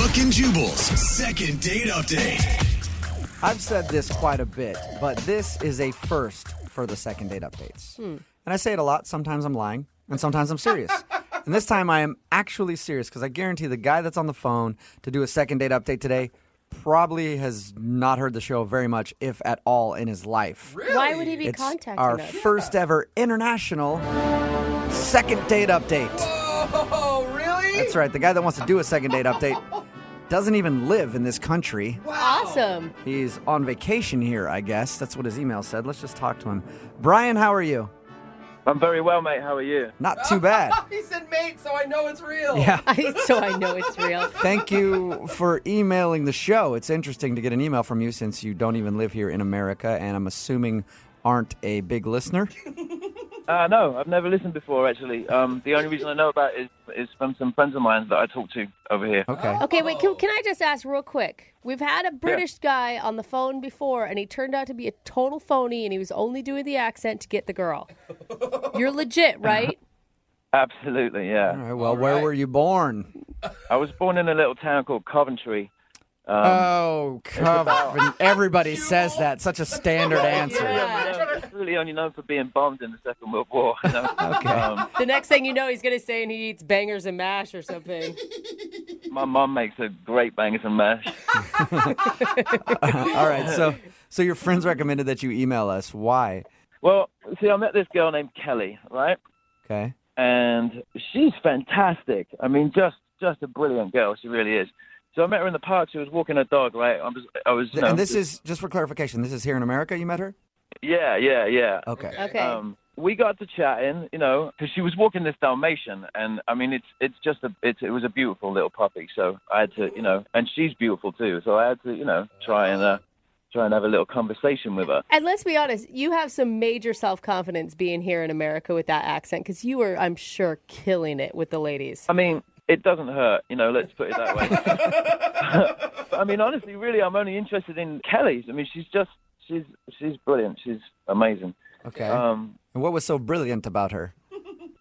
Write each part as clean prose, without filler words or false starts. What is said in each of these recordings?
Brooke and Jubal's second date update. I've said this quite a bit, but this is a first for the second date updates. And I say it a lot. Sometimes I'm lying, and sometimes I'm serious. And this time I am actually serious because I guarantee the guy that's on the phone to do a second date update today probably has not heard the show very much, if at all, in his life. Really? Why would he be contacting our us? first ever international second date update. Whoa, really? That's right. The guy that wants to do a second date update doesn't even live in this country. Wow. Awesome. He's on vacation here, I guess. That's what his email said. Let's just talk to him. Brian, how are you? I'm very well, mate. How are you? Not too bad. He said, mate, so I know it's real. Yeah. So I know it's real. Thank you for emailing the show. It's interesting to get an email from you since you don't even live here in America, and I'm assuming aren't a big listener. No, I've never listened before, actually. The only reason I know about it is from some friends of mine that I talk to over here. Okay, wait, can I just ask real quick? We've had a British guy on the phone before, and he turned out to be a total phony, and he was only doing the accent to get the girl. You're legit, right? Absolutely, yeah. All right, well, where were you born? I was born in a little town called Coventry. Everybody says that. Such a standard answer. It's really only known for being bombed in the Second World War. You know? Okay. The next thing you know, he's going to say he eats bangers and mash or something. My mom makes a great bangers and mash. All right, so your friends recommended that you email us. Why? Well, see, I met this girl named Kelly, right? Okay. And she's fantastic. I mean, just a brilliant girl. She really is. So I met her in the park. She was walking her dog, right? I was. You know, and this is, just for clarification, this is here in America you met her? Yeah. Okay. We got to chatting, you know, because she was walking this Dalmatian, and I mean, it was a beautiful little puppy. So I had to, you know, and she's beautiful too. So I had to, you know, try and have a little conversation with her. And let's be honest, you have some major self-confidence being here in America with that accent, because you were, I'm sure, killing it with the ladies. I mean, it doesn't hurt, you know, let's put it that way. I mean, honestly, really, I'm only interested in Kelly's. I mean, she's brilliant. She's amazing. Okay. And what was so brilliant about her?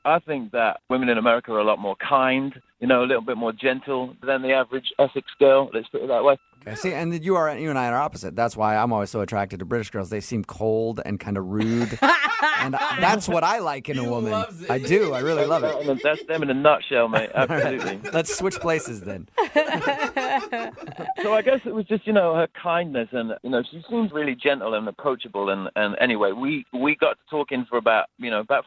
I think that women in America are a lot more kind, you know, a little bit more gentle than the average Essex girl. Let's put it that way. Okay. See, and you and I are opposite. That's why I'm always so attracted to British girls. They seem cold and kind of rude. And that's what I like in a woman. I do. I really love it. That's them in a nutshell, mate. Absolutely. Right. Let's switch places then. So I guess it was just, you know, her kindness, and, you know, she seemed really gentle and approachable. And anyway, we got to talking for about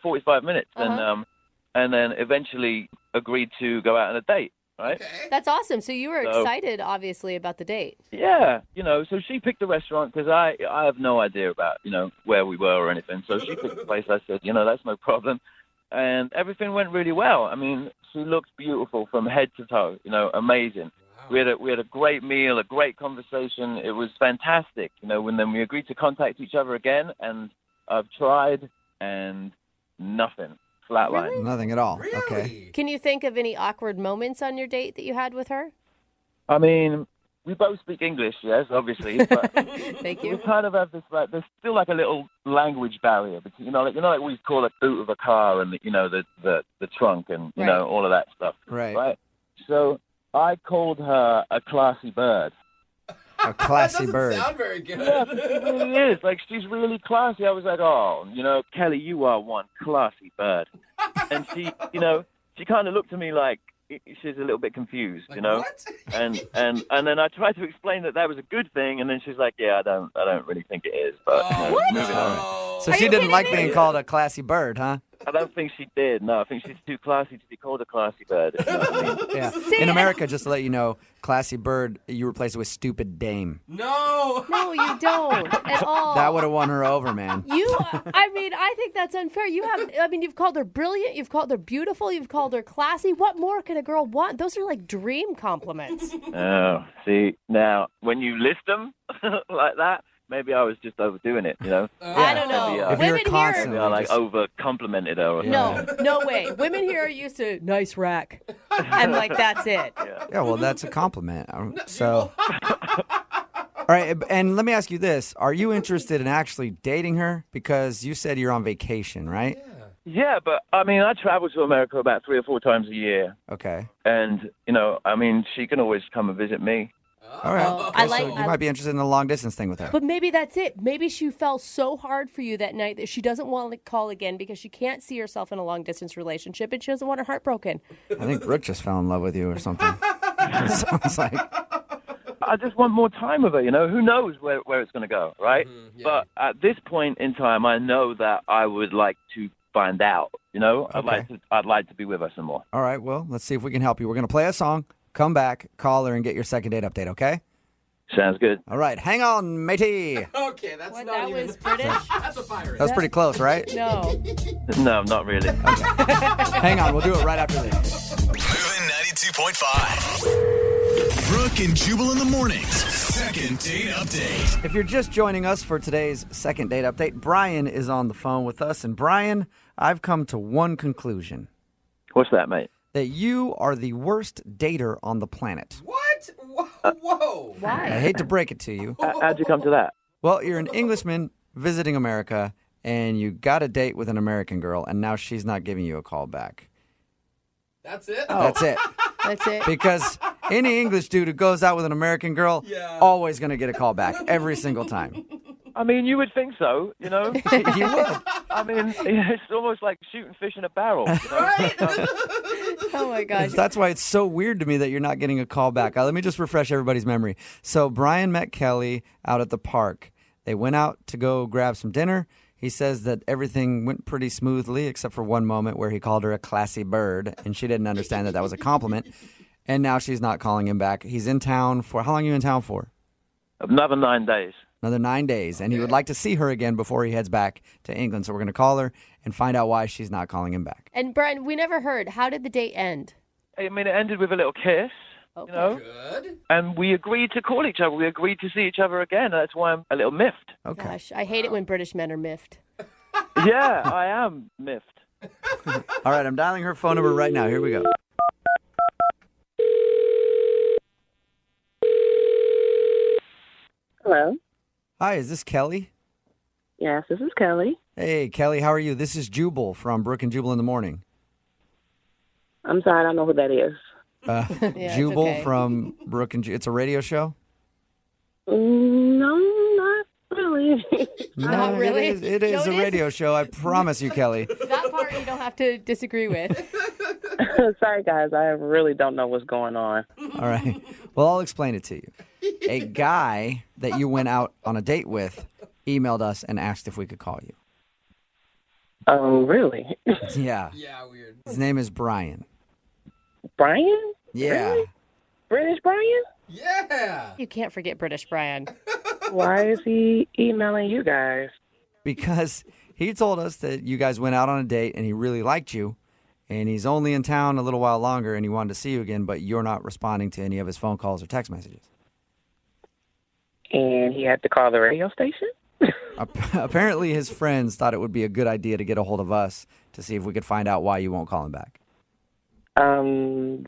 45 minutes, and then eventually agreed to go out on a date. Right? Okay. That's awesome. So you were excited, obviously, about the date. Yeah, you know, so she picked the restaurant because I have no idea about, you know, where we were or anything. So she picked the place. I said, you know, that's no problem. And everything went really well. I mean, she looked beautiful from head to toe, you know, amazing. Wow. We had a great meal, a great conversation. It was fantastic, you know, and then we agreed to contact each other again, and I've tried and nothing. Flatline. Really? Nothing at all. Really? Okay. Can you think of any awkward moments on your date that you had with her? I mean, we both speak English, yes, obviously. But Thank you. we kind of have this, like, there's still like a little language barrier between, you know, like we call a boot of a car and, you know, the trunk and, you know, all of that stuff. Right. So I called her a classy bird. A classy bird. That doesn't sound very good. Yeah, she really is. Like, she's really classy. I was like, oh, you know, Kelly, you are one classy bird. And she, you know, she kind of looked at me like she's a little bit confused, Like, you know. what? And then I tried to explain that was a good thing, and then she's like, yeah, I don't really think it is. But moving on. So Are she you didn't like kidding me? being called a classy bird, huh? I don't think she did. No, I think she's too classy to be called a classy bird. If you know what I mean. Yeah. See, In America, just to let you know, classy bird, you replace it with stupid dame. No. No, you don't at all. That would have won her over, man. I think that's unfair. You've called her brilliant, you've called her beautiful, you've called her classy. What more can a girl want? Those are like dream compliments. Oh, see, now, when you list them like that, maybe I was just overdoing it, you know? I don't know. Maybe, If you're Women constantly maybe I, like, just- over-complimented her or no way. Women here are used to nice rack. And like, that's it. Yeah, well, that's a compliment. So, all right, and let me ask you this. Are you interested in actually dating her? Because you said you're on vacation, right? Yeah, but I mean, I travel to America about 3 or 4 times a year, Okay. and I mean, she can always come and visit me. All right. Oh, Okay, so you might be interested in the long distance thing with her. But maybe that's it. Maybe she fell so hard for you that night that she doesn't want to call again because she can't see herself in a long distance relationship and she doesn't want her heart broken. I think Brooke just fell in love with you or something. It sounds like. I just want more time with her, Who knows where it's going to go, right? yeah. But at this point in time, I know that I would like to find out, I'd like to be with her some more. All right, well, let's see if we can help you. We're going to play a song, come back, call her, and get your second date update, okay? Sounds good. All right, hang on, matey. Okay, that's What, not that even... was British? That's a pirate. That was pretty close, right? No. No, not really. Hang on, we'll do it right after this. Moving 92.5. Brooke and Jubal in the mornings. Second date update. If you're just joining us for today's second date update, Brian is on the phone with us. And Brian, I've come to one conclusion. What's that, mate? That you are the worst dater on the planet. What? Whoa. I Why? hate to break it to you. How'd you come to that? Well, you're an Englishman visiting America, and you got a date with an American girl, and now she's not giving you a call back. That's it? That's it. That's it. Because any English dude who goes out with an American girl, Yeah. always going to get a call back every single time. I mean, you would think so, You would. I mean, it's almost like shooting fish in a barrel. Right? Oh my gosh. That's why it's so weird to me that you're not getting a call back. Let me just refresh everybody's memory. So Brian met Kelly out at the park. They went out to go grab some dinner. He says that everything went pretty smoothly except for one moment where he called her a classy bird, and she didn't understand that was a compliment. And now she's not calling him back. He's in town for, how long are you in town for? Another 9 days. Another 9 days. And he would like to see her again before he heads back to England. So we're going to call her and find out why she's not calling him back. And Brian, we never heard. How did the date end? I mean, it ended with a little kiss, Okay. Good. and we agreed to call each other. We agreed to see each other again. That's why I'm a little miffed. Okay. Gosh, I hate it when British men are miffed. Yeah, I am miffed. All right, I'm dialing her phone number right now. Here we go. Hello. Hi, is this Kelly? Yes, this is Kelly. Hey, Kelly, how are you? This is Jubal from Brooke and Jubal in the morning. I'm sorry, I don't know who that is. it's Jubal okay. from Brooke and It's a radio show? No, not really. Not really? It is No, a radio show. I promise you, Kelly. That part you don't have to disagree with. Sorry, guys, I really don't know what's going on. All right. Well, I'll explain it to you. A guy that you went out on a date with emailed us and asked if we could call you. Oh, really? Yeah. Yeah, weird. His name is Brian. Brian? Yeah. Really? British Brian? Yeah. You can't forget British Brian. Why is he emailing you guys? Because he told us that you guys went out on a date and he really liked you. And he's only in town a little while longer and he wanted to see you again, but you're not responding to any of his phone calls or text messages. And he had to call the radio station? Apparently his friends thought it would be a good idea to get a hold of us to see if we could find out why you won't call him back.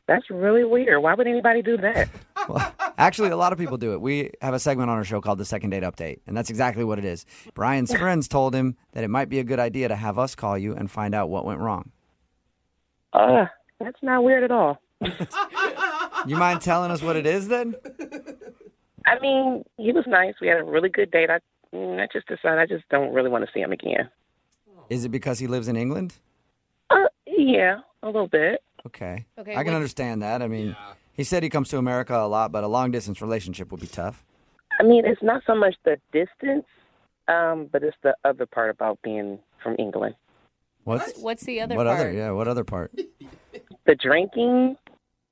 That's really weird. Why would anybody do that? Well, actually, a lot of people do it. We have a segment on our show called the Second Date Update, and that's exactly what it is. Brian's friends told him that it might be a good idea to have us call you and find out what went wrong. That's not weird at all. You mind telling us what it is then? I mean, he was nice. We had a really good date. I just decided I just don't really want to see him again. Is it because he lives in England? Yeah, a little bit. Okay. Okay, I can what's- understand that. I mean, he said he comes to America a lot, but a long-distance relationship would be tough. I mean, it's not so much the distance, but it's the other part about being from England. What's the other what part? What other part? The drinking,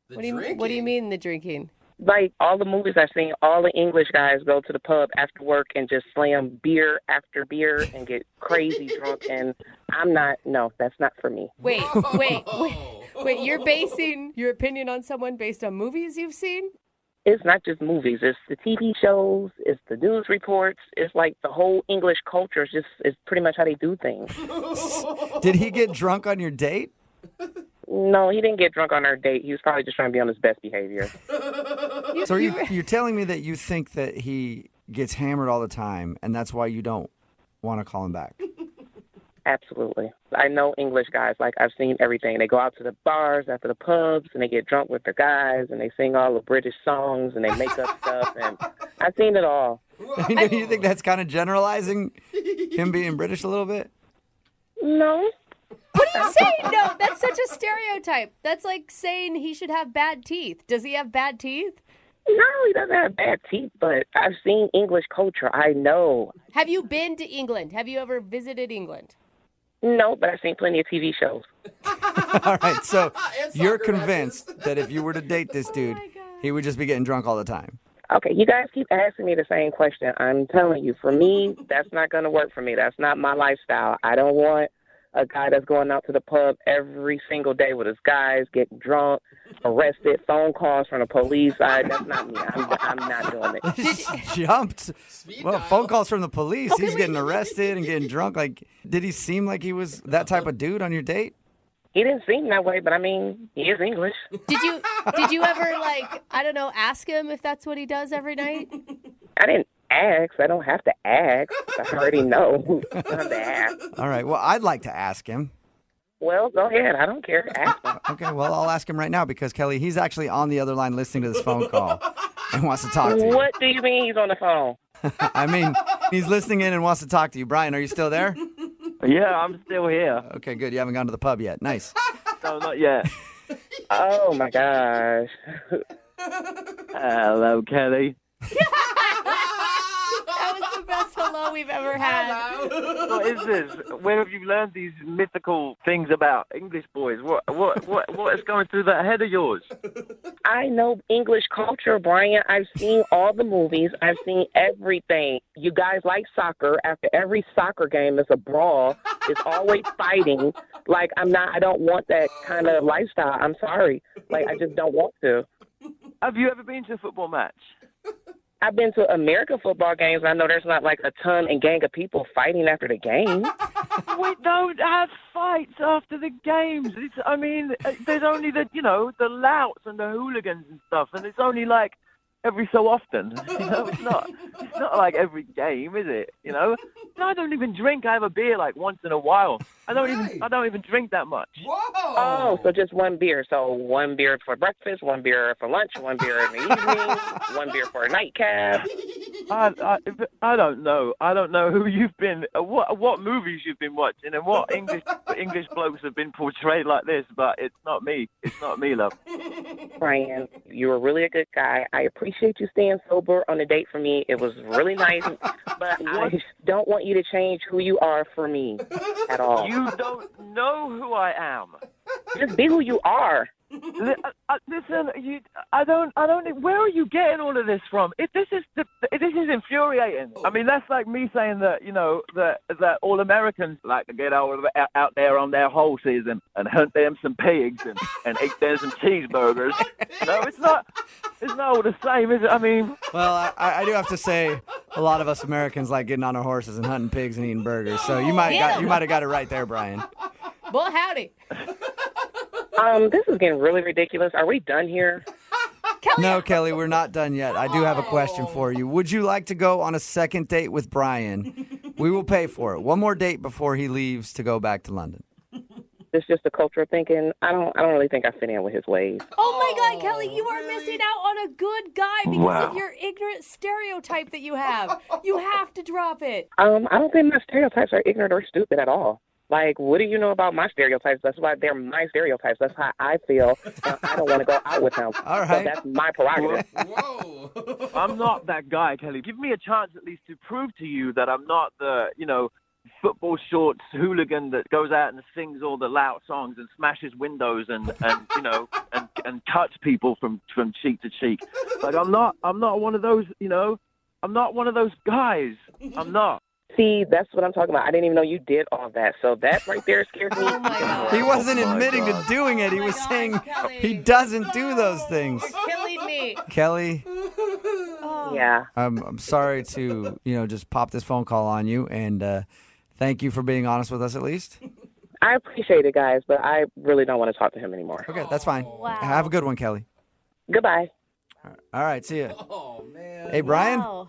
The What do you drinking. mean the drinking? like all the movies I've seen, all the English guys go to the pub after work and just slam beer after beer and get crazy drunk. And that's not for me. Wait. You're basing your opinion on someone based on movies you've seen? It's not just movies. It's the TV shows. It's the news reports. It's like the whole English culture is pretty much how they do things. Did he get drunk on your date? No, he didn't get drunk on our date. He was probably just trying to be on his best behavior. So you're telling me that you think that he gets hammered all the time, and that's why you don't want to call him back? Absolutely. I know English guys. Like, I've seen everything. They go out to the bars after the pubs, and they get drunk with their guys, and they sing all the British songs, and they make up stuff, and I've seen it all. You think that's kind of generalizing him being British a little bit? No. What are you saying? No, that's such a stereotype. That's like saying he should have bad teeth. Does he have bad teeth? No, he doesn't have bad teeth, but I've seen English culture. I know. Have you been to England? Have you ever visited England? No, but I've seen plenty of TV shows. All right, so And you're soccer convinced that if you were to date this dude, he would just be getting drunk all the time. Okay, you guys keep asking me the same question. I'm telling you, for me, that's not going to work for me. That's not my lifestyle. I don't want a guy that's going out to the pub every single day with his guys, getting drunk, arrested, phone calls from the police. That's not me. I'm not doing it. Jumped. Well, dial. phone calls from the police. He's getting arrested and getting drunk. Like, did he seem like he was that type of dude on your date? He didn't seem that way, but I mean, he is English. Did you ever, like, I don't know, ask him if that's what he does every night? I didn't ask. I don't have to ask. I already know. I don't have to ask. All right. Well, I'd like to ask him. Well, go ahead. I don't care. Ask him. Okay. Well, I'll ask him right now because, Kelly, he's actually on the other line listening to this phone call and wants to talk to you. What do you mean he's on the phone? I mean, he's listening in and wants to talk to you. Brian, are you still there? Yeah, I'm still here. Okay, good. You haven't gone to the pub yet. Nice. No, not yet. Oh, my gosh. Hello, Kelly. That was the best hello we've ever had. What is this? Where have you learned these mythical things about English boys? What is going through that head of yours? I know English culture, Brian. I've seen all the movies. I've seen everything. You guys like soccer. After every soccer game, it's a brawl. It's always fighting. Like, I don't want that kind of lifestyle. I'm sorry. Like, I just don't want to. Have you ever been to a football match? I've been to American football games. I know there's not like a ton and gang of people fighting after the game. We don't have fights after the games. There's only the louts and the hooligans and stuff, and it's only like every so often. It's not like every game, is it? I don't even drink. I have a beer like once in a while. I don't even drink that much. Whoa! Oh, so just one beer. So one beer for breakfast, one beer for lunch, one beer in the evening, one beer for a nightcap. I don't know. I don't know who you've been, what movies you've been watching, and what English blokes have been portrayed like this. But it's not me. It's not me, love. Brian, you were really a good guy. I appreciate you staying sober on the date for me. It was really nice, but I don't want you to change who you are for me at all. You don't know who I am. Just be who you are. Listen, I don't. Where are you getting all of this from? This is infuriating. I mean, that's like me saying that that all Americans like to get out there on their horses and hunt them some pigs and eat them some cheeseburgers. It's not all the same, is it? I mean, Well, I do have to say, a lot of us Americans like getting on our horses and hunting pigs and eating burgers. So you might have got it right there, Brian. Boy, howdy. This is getting really ridiculous. Are we done here? Kelly, No, Kelly, we're not done yet. I do have a question for you. Would you like to go on a second date with Brian? We will pay for it. One more date before he leaves to go back to London. It's just a culture of thinking. I don't really think I fit in with his ways. oh my God, Kelly, you are missing out on a good guy because of your ignorant stereotype that you have. You have to drop it. I don't think my stereotypes are ignorant or stupid at all. Like, what do you know about my stereotypes? That's why they're my stereotypes. That's how I feel. And I don't want to go out with him. All So right. that's my prerogative. Whoa! I'm not that guy, Kelly. Give me a chance at least to prove to you that I'm not the football shorts hooligan that goes out and sings all the loud songs and smashes windows and cuts people from cheek to cheek. Like I'm not one of those. I'm not one of those guys. I'm not. See, that's what I'm talking about. I didn't even know you did all that. So that right there scares me. Oh my God. He wasn't Oh my admitting God. to doing it. He was God, saying Kelly. he doesn't do those things. You're killing me. Kelly, Oh. Yeah. I'm sorry to, just pop this phone call on you. And thank you for being honest with us at least. I appreciate it, guys, but I really don't want to talk to him anymore. Okay, that's fine. Wow. Have a good one, Kelly. Goodbye. All right, see ya. Oh man! Hey, Brian, Wow.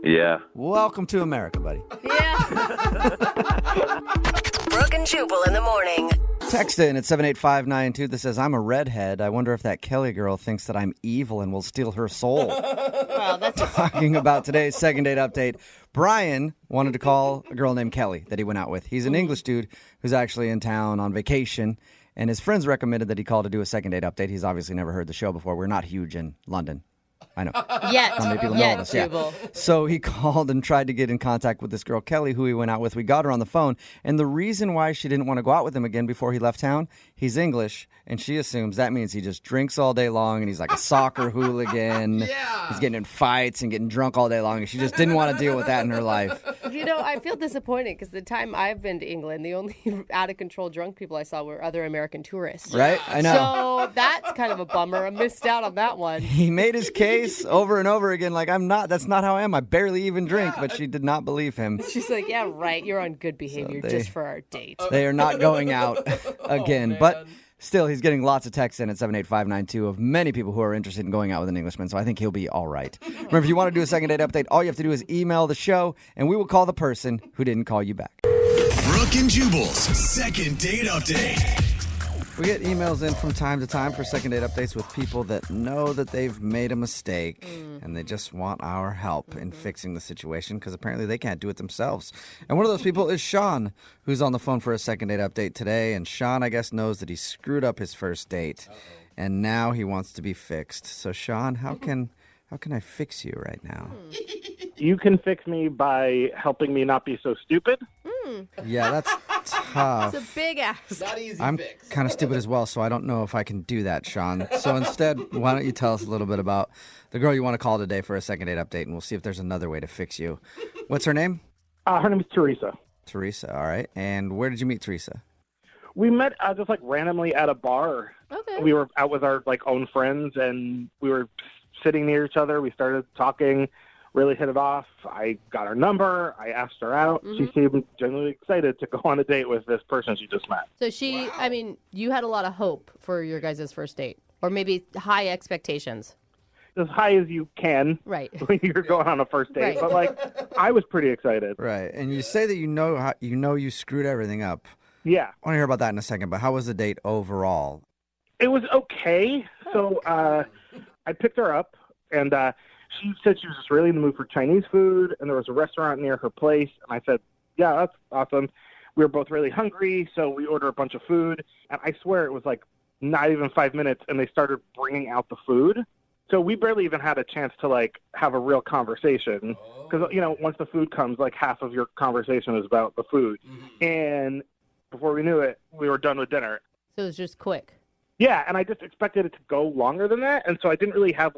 Yeah. welcome to America, buddy. Yeah. Brooke and Jubal in the morning. Text in at 78592 that says, I'm a redhead. I wonder if that Kelly girl thinks that I'm evil and will steal her soul. Wow, that's Talking about today's second date update, Brian wanted to call a girl named Kelly that he went out with. He's an English dude who's actually in town on vacation, and his friends recommended that he call to do a second date update. He's obviously never heard the show before. We're not huge in London. I know. yet. Not many people know Yet, this. Yeah. Jubal. So he called and tried to get in contact with this girl, Kelly, who he went out with. We got her on the phone. And the reason why she didn't want to go out with him again before he left town, he's English, and she assumes that means he just drinks all day long and he's like a soccer hooligan. Yeah. He's getting in fights and getting drunk all day long. And she just didn't want to deal with that in her life. You know, I feel disappointed because the time I've been to England, the only out-of-control drunk people I saw were other American tourists. Right? I know. So that's kind of a bummer. I missed out on that one. He made his case over and over again, like, that's not how I am. I barely even drink. But she did not believe him. She's like, yeah, right. You're on good behavior just for our date. They are not going out again. But still, he's getting lots of texts in at 78592 of many people who are interested in going out with an Englishman, so I think he'll be all right. Remember, if you want to do a second date update, all you have to do is email the show, and we will call the person who didn't call you back. Brooke and Jubal's second date update. We get emails in from time to time for second date updates with people that know that they've made a mistake and they just want our help in fixing the situation because apparently they can't do it themselves. And one of those people is Sean, who's on the phone for a second date update today. And Sean, I guess, knows that he screwed up his first date and now he wants to be fixed. So, Sean, how can I fix you right now? You can fix me by helping me not be so stupid. Yeah, that's tough. It's a big ass. Not easy I'm fix. kind of stupid as well, so I don't know if I can do that, Sean. So instead, why don't you tell us a little bit about the girl you want to call today for a second date update, and we'll see if there's another way to fix you. What's her name? Her name is Teresa. Teresa, all right. And where did you meet Teresa? We met just like randomly at a bar. Okay. We were out with our own friends, and we were sitting near each other. We started talking, really hit it off. I got her number. I asked her out. She seemed genuinely excited to go on a date with this person she just met. So I mean, you had a lot of hope for your guys' first date, or maybe high expectations. As high as you can Right. when you're going on a first date. Right. But I was pretty excited. Right. And you say that you screwed everything up. Yeah. I want to hear about that in a second, but how was the date overall? It was okay. So I picked her up, and she said she was just really in the mood for Chinese food, and there was a restaurant near her place. And I said, yeah, that's awesome. We were both really hungry, so we ordered a bunch of food. And I swear it was not even 5 minutes, and they started bringing out the food. So we barely even had a chance to have a real conversation because, once the food comes, half of your conversation is about the food. And before we knew it, we were done with dinner. So it was just quick. Yeah, and I just expected it to go longer than that, and so I didn't really have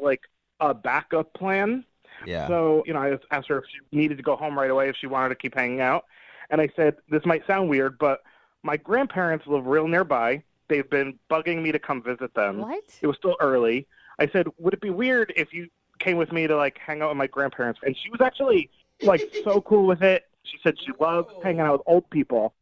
a backup plan. Yeah. So, I asked her if she needed to go home right away, if she wanted to keep hanging out. And I said, this might sound weird, but my grandparents live real nearby. They've been bugging me to come visit them. What? It was still early. I said, would it be weird if you came with me to hang out with my grandparents? And she was actually so cool with it. She said she loves hanging out with old people.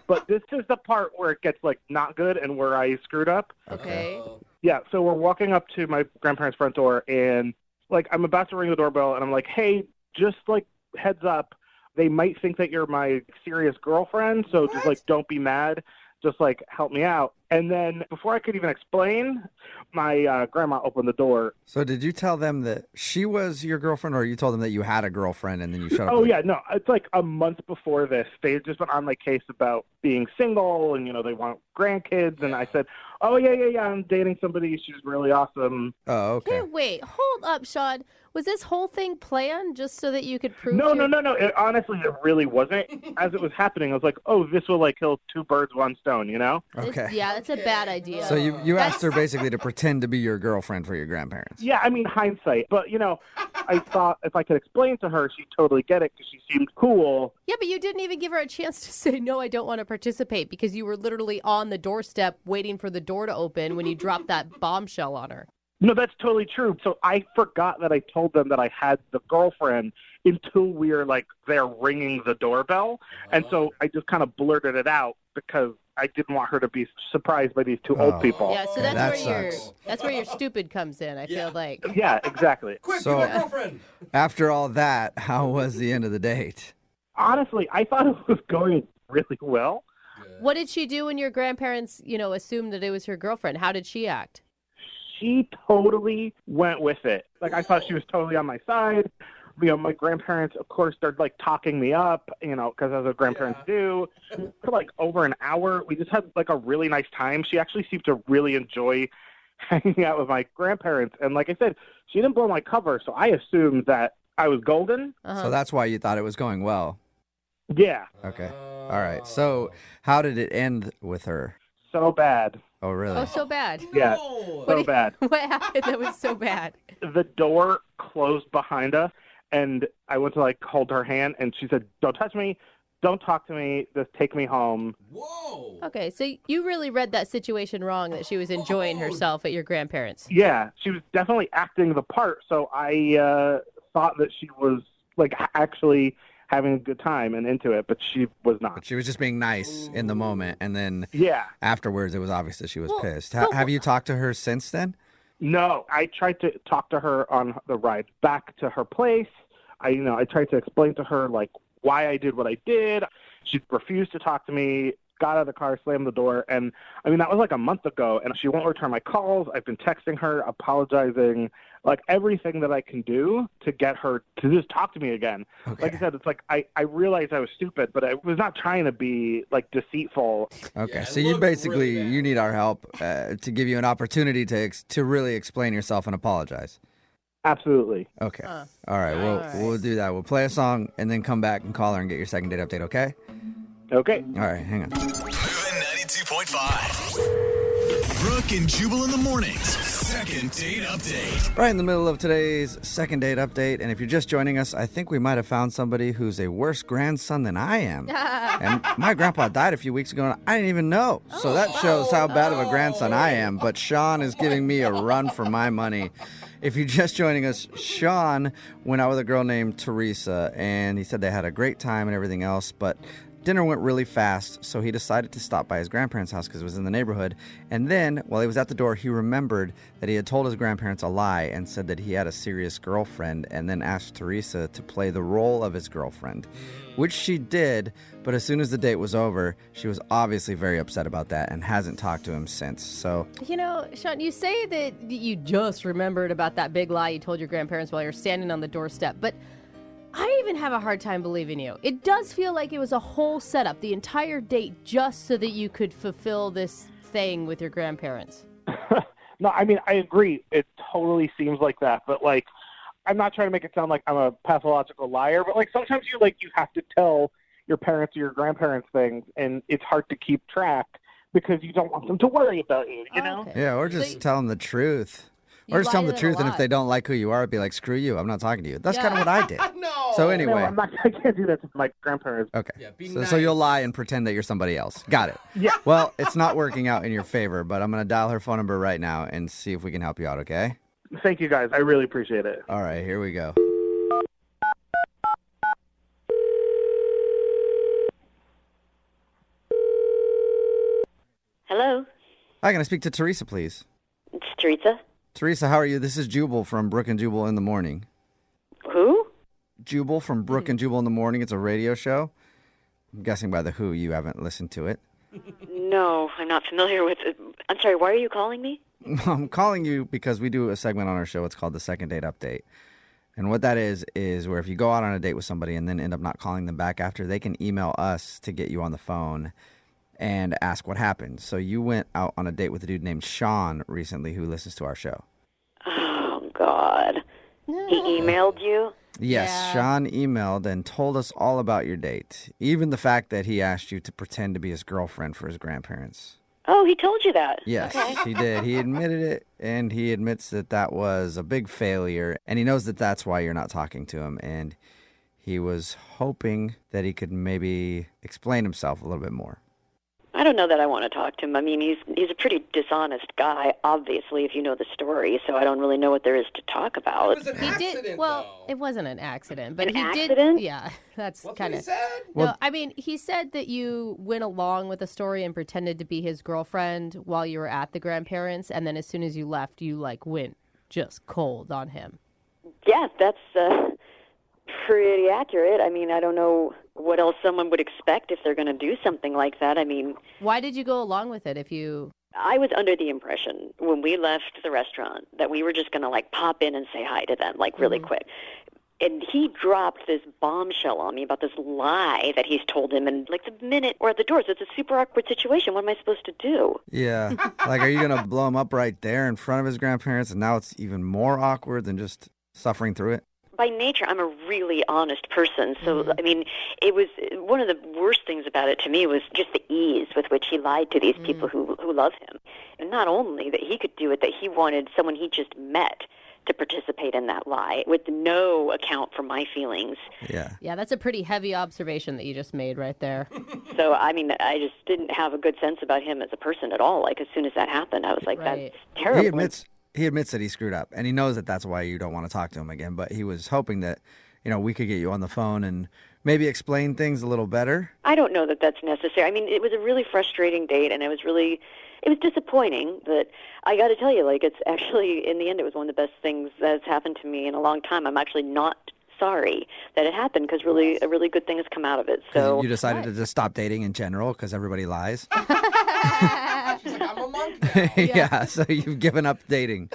But this is the part where it gets not good and where I screwed up. Okay. Yeah, so we're walking up to my grandparents' front door, and I'm about to ring the doorbell, and I'm like, hey, just heads up, they might think that you're my serious girlfriend, so just don't be mad. Just help me out. And then before I could even explain, my grandma opened the door. So did you tell them that she was your girlfriend, or you told them that you had a girlfriend and then you shut up? Oh, yeah, no. It's a month before this. They had just been on my case about being single and, they want grandkids. And I said, oh, yeah, I'm dating somebody. She's really awesome. Oh, okay. Hey, wait, hold up, Sean. Was this whole thing planned just so that you could prove? No. Honestly, it really wasn't. As it was happening, I was like, oh, this will kill two birds, one stone, Okay. Yeah, that's a bad idea. So you asked her basically to pretend to be your girlfriend for your grandparents. Yeah, I mean, hindsight. But, I thought if I could explain to her, she'd totally get it because she seemed cool. Yeah, but you didn't even give her a chance to say, no, I don't want to participate because you were literally on the doorstep waiting for the door to open when you dropped that bombshell on her. No, that's totally true. So I forgot that I told them that I had the girlfriend until we were there ringing the doorbell. And so I just kind of blurted it out because I didn't want her to be surprised by these two old people. Yeah, so that's where your stupid comes in, I feel like. Yeah, exactly. Quick, So- your girlfriend. After all that, how was the end of the date? Honestly, I thought it was going really well. What did she do when your grandparents, assumed that it was her girlfriend? How did she act? She totally went with it. Like, I thought she was totally on my side. My grandparents, of course, they're like talking me up, because as our grandparents do. For like over an hour, we just had like a really nice time. She actually seemed to really enjoy hanging out with my grandparents. And like I said, she didn't blow my cover, so I assumed that I was golden. So that's why you thought it was going well. Yeah. Okay. All right. So how did it end with her? So bad. Oh, really? Oh, so bad. Yeah. So bad. What happened that was so bad? The door closed behind us, and I went to like hold her hand, and she said, "Don't touch me. Don't talk to me. Just take me home." Whoa. Okay, so you really read that situation wrong, that she was enjoying herself at your grandparents'. Yeah, she was definitely acting the part. So I thought that she was like actually having a good time and into it, but she was not. But she was just being nice in the moment, and then Yeah. afterwards it was obvious that she was pissed. well, Have you talked to her since then? No, I tried to talk to her on the ride back to her place. I tried to explain to her like why I did what I did. She refused to talk to me, got out of the car, slammed the door. And that was like a month ago, and she won't return my calls. I've been texting her, apologizing, like everything that I can do to get her to just talk to me again. Okay. Like I said, it's like I realized I was stupid, but I was not trying to be like deceitful. Okay, Yeah, so it you looks basically really bad. you need our help to give you an opportunity to really explain yourself and apologize. Absolutely. Okay. All right. We'll do that. We'll play a song and then come back and call her and get your second date update. Okay. Okay. All right. Hang on. Moving 92.5. Brooke and Jubal in the mornings. Second date update. Right in the middle of today's second date update, and if you're just joining us, I think we might have found somebody who's a worse grandson than I am. And my grandpa died a few weeks ago, and I didn't even know. So that shows how bad of a grandson I am. But Sean is giving me a run for my money. If you're just joining us, Sean went out with a girl named Teresa, and he said they had a great time and everything else, but dinner went really fast, so he decided to stop by his grandparents' house because it was in the neighborhood. And then, while he was at the door, he remembered that he had told his grandparents a lie and said that he had a serious girlfriend, and then asked Teresa to play the role of his girlfriend, which she did. But as soon as the date was over, she was obviously very upset about that and hasn't talked to him since. So, Sean, you say that you just remembered about that big lie you told your grandparents while you're standing on the doorstep, but I even have a hard time believing you. It does feel like it was a whole setup, the entire date, just so that you could fulfill this thing with your grandparents. No, I agree. It totally seems like that. But, like, I'm not trying to make it sound like I'm a pathological liar. But, like, sometimes you have to tell your parents or your grandparents things, and it's hard to keep track because you don't want them to worry about you, you know? Okay. yeah, or So just tell them the truth. You Or just tell lie them the to them a truth, and if lot. they don't like who you are, be like, screw you, I'm not talking to you. That's Yeah. kind of what I did. No. So No, anyway. I can't do that to my grandparents. Okay. Yeah, be so nice. you'll lie and pretend that you're somebody else. Got it. Yeah. Well, it's not working out in your favor, but I'm going to dial her phone number right now and see if we can help you out, okay? Thank you, guys. I really appreciate it. All right, here we go. Hello, Hi, can I speak to Teresa, please? it's Teresa. Teresa, how are you? This is Jubal from Brooke and Jubal in the Morning. Who? Jubal from Brooke and Jubal in the Morning. It's a radio show. I'm guessing by the who you haven't listened to it. No, I'm not familiar with it. I'm sorry, why are you calling me? I'm calling you because we do a segment on our show. It's called the Second Date Update. And what that is where if you go out on a date with somebody and then end up not calling them back after, they can email us to get you on the phone and ask what happened. So you went out on a date with a dude named Sean recently who listens to our show. Oh, God. He emailed you? Yes, Yeah. Sean emailed and told us all about your date, even the fact that he asked you to pretend to be his girlfriend for his grandparents. Oh, he told you that? Yes, Okay. he did. He admitted it, and he admits that that was a big failure, and he knows that that's why you're not talking to him, and he was hoping that he could maybe explain himself a little bit more. I don't know that I want to talk to him. I mean, he's a pretty dishonest guy, obviously, if you know the story, so I don't really know what there is to talk It about. was an He accident, did. Well, though. it wasn't an accident, but An he accident? did. Yeah, that's That's kind what he of. said. No, I mean, he said that you went along with the story and pretended to be his girlfriend while you were at the grandparents, and then as soon as you left, you went just cold on him. Yeah, that's pretty accurate. I mean, I don't know what else someone would expect if they're going to do something like that. I mean, Why did you go along with it if you... I was under the impression when we left the restaurant that we were just going to, like, pop in and say hi to them, like, really quick. And he dropped this bombshell on me about this lie that he's told him. And, like, the minute we're at the door, so it's a super awkward situation. What am I supposed to do? Yeah. Like, are you going to blow him up right there in front of his grandparents, and now it's even more awkward than just suffering through it? By nature, I'm a really honest person. So, I mean, it was one of the worst things about it to me was just the ease with which he lied to these people who love him. And not only that he could do it, that he wanted someone he just met to participate in that lie with no account for my feelings. Yeah. Yeah, that's a pretty heavy observation that you just made right there. So, I mean, I just didn't have a good sense about him as a person at all. Like, as soon as that happened, I was like, Right. that's terrible. He admits that he screwed up, and he knows that that's why you don't want to talk to him again, but he was hoping that, we could get you on the phone and maybe explain things a little better. I don't know that that's necessary. I mean, it was a really frustrating date, and it was disappointing, but I got to tell you, like, it's actually, in the end, it was one of the best things that's happened to me in a long time. I'm actually not sorry that it happened because a really good thing has come out of it. So You decided to just stop dating in general because everybody lies? She's like, I'm a monk now. Yeah, so you've given up dating.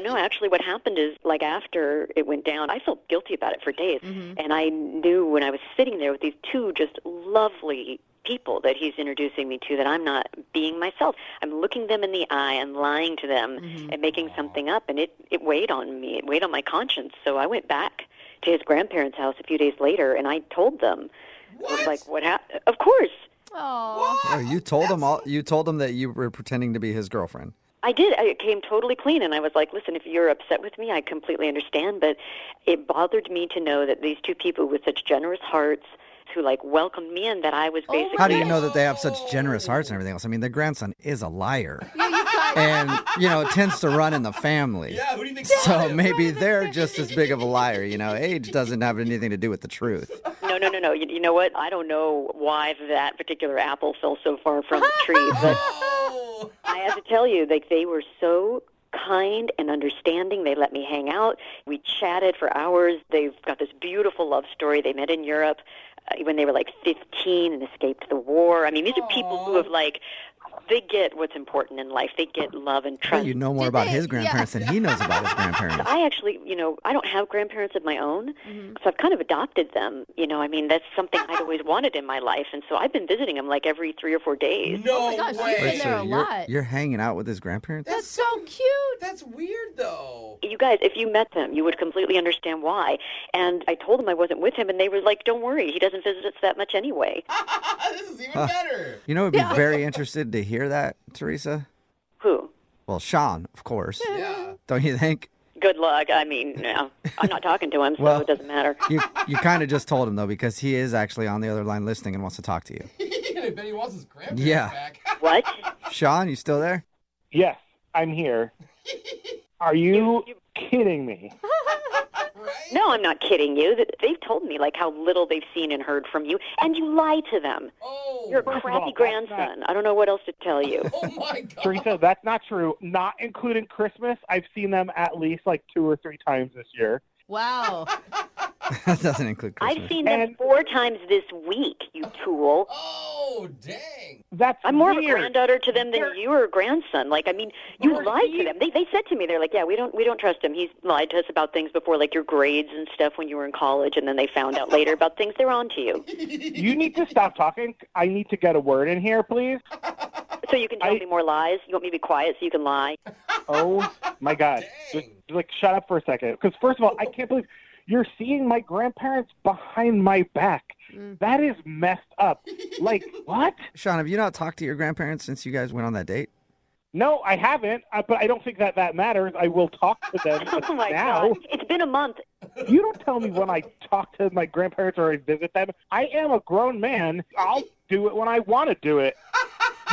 no, actually what happened is, like, after it went down, I felt guilty about it for days. And I knew when I was sitting there with these two just lovely people that he's introducing me to that I'm not being myself. I'm looking them in the eye and lying to them and making something up, and it weighed on me. It weighed on my conscience. So I went back to his grandparents' house a few days later, and I told them, like, what happened? Of course. Oh, you told him You told him that you were pretending to be his girlfriend. I did. I came totally clean, and I was like, listen, if you're upset with me, I completely understand, but it bothered me to know that these two people with such generous hearts who, like, welcomed me in, that I was basically... How do you know that they have such generous hearts and everything else? I mean, their grandson is a liar. And, tends to run in the family. Yeah, who do you think? So maybe they're just as big of a liar. Age doesn't have anything to do with the truth. No. You know what? I don't know why that particular apple fell so far from the tree, but I have to tell you, like, they were so kind and understanding. They let me hang out. We chatted for hours. They've got this beautiful love story. They met in Europe when they were like 15 and escaped the war. I mean, these are people who have, like, they get what's important in life. They get love and trust. You know more about his grandparents than he knows about his grandparents. I actually, I don't have grandparents of my own, so I've kind of adopted them. I mean, that's something I'd always wanted in my life, and so I've been visiting them like every 3 or 4 days. No Oh my gosh, way. you've been there a lot. You're hanging out with his grandparents? That's so cute. That's weird, though. You guys, if you met them, you would completely understand why. And I told them I wasn't with him, and they were like, don't worry, he doesn't visit us that much anyway. This is even better. I'd be very interested to hear that, Teresa. Who? Well, Sean, of course. Yeah. Don't you think? Good luck. I mean, no, I'm not talking to him, so Well, it doesn't matter. You kind of just told him, though, because he is actually on the other line listening and wants to talk to you. I bet he wants his grandparents Yeah. back. What? Sean, you still there? Yes, I'm here. Are you kidding me? Right? No, I'm not kidding you. They've told me, like, how little they've seen and heard from you, and you lie to them. Oh. You're a First of crappy all, grandson. I don't know what else to tell you. Oh, my God. Teresa, that's not true. Not including Christmas. I've seen them at least like 2 or 3 times this year. Wow. That doesn't include Christmas. I've seen them 4 times this week, you tool. Oh, dang. That's I'm more of a weird. granddaughter to them than you are a grandson. Like, I mean, you You're lied to them. They said to me, they're like, yeah, we don't trust him. He's lied to us about things before, like your grades and stuff when you were in college, and then they found out later about things. They're on to you. You need to stop talking. I need to get a word in here, please. So you can tell me more lies? You want me to be quiet so you can lie? Oh, my God. Dang. Just, like, shut up for a second. Because, first of all, I can't believe you're seeing my grandparents behind my back. That is messed up. Like, what? Sean, have you not talked to your grandparents since you guys went on that date? No, I haven't, but I don't think that matters. I will talk to them Oh, my now. God. It's been a month. You don't tell me when I talk to my grandparents or I visit them. I am a grown man. I'll do it when I want to do it.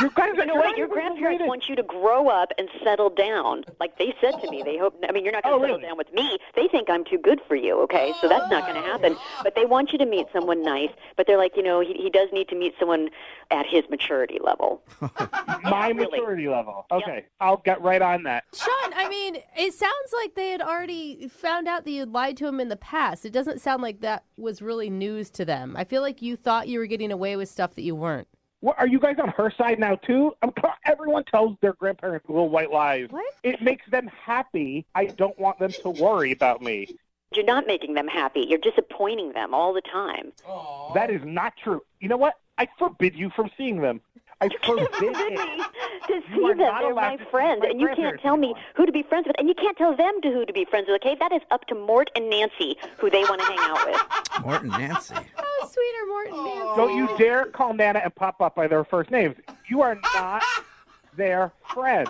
You guys, You know what? Your grandparents want you to grow up and settle down. Like they said to me, they hope. I mean, you're not going to settle down with me. They think I'm too good for you. Okay, so that's not going to happen. But they want you to meet someone nice. But they're like, he does need to meet someone at his maturity level. My maturity level. Okay, I'll get right on that. Sean, I mean, it sounds like they had already found out that you lied to him in the past. It doesn't sound like that was really news to them. I feel like you thought you were getting away with stuff that you weren't. What, are you guys on her side now, too? Everyone tells their grandparents little white lies. What? It makes them happy. I don't want them to worry about me. You're not making them happy. You're disappointing them all the time. Aww. That is not true. You know what? I forbid you from seeing them. I forbid me it. to see them. They're my friend, and you can't tell me who to be friends with, and you can't tell them who to be friends with, okay? That is up to Mort and Nancy, who they want to hang out with. Mort and Nancy. Oh, sweeter Mort and Nancy. Don't you dare call Nana and Pop Up by their first names. You are not their friend.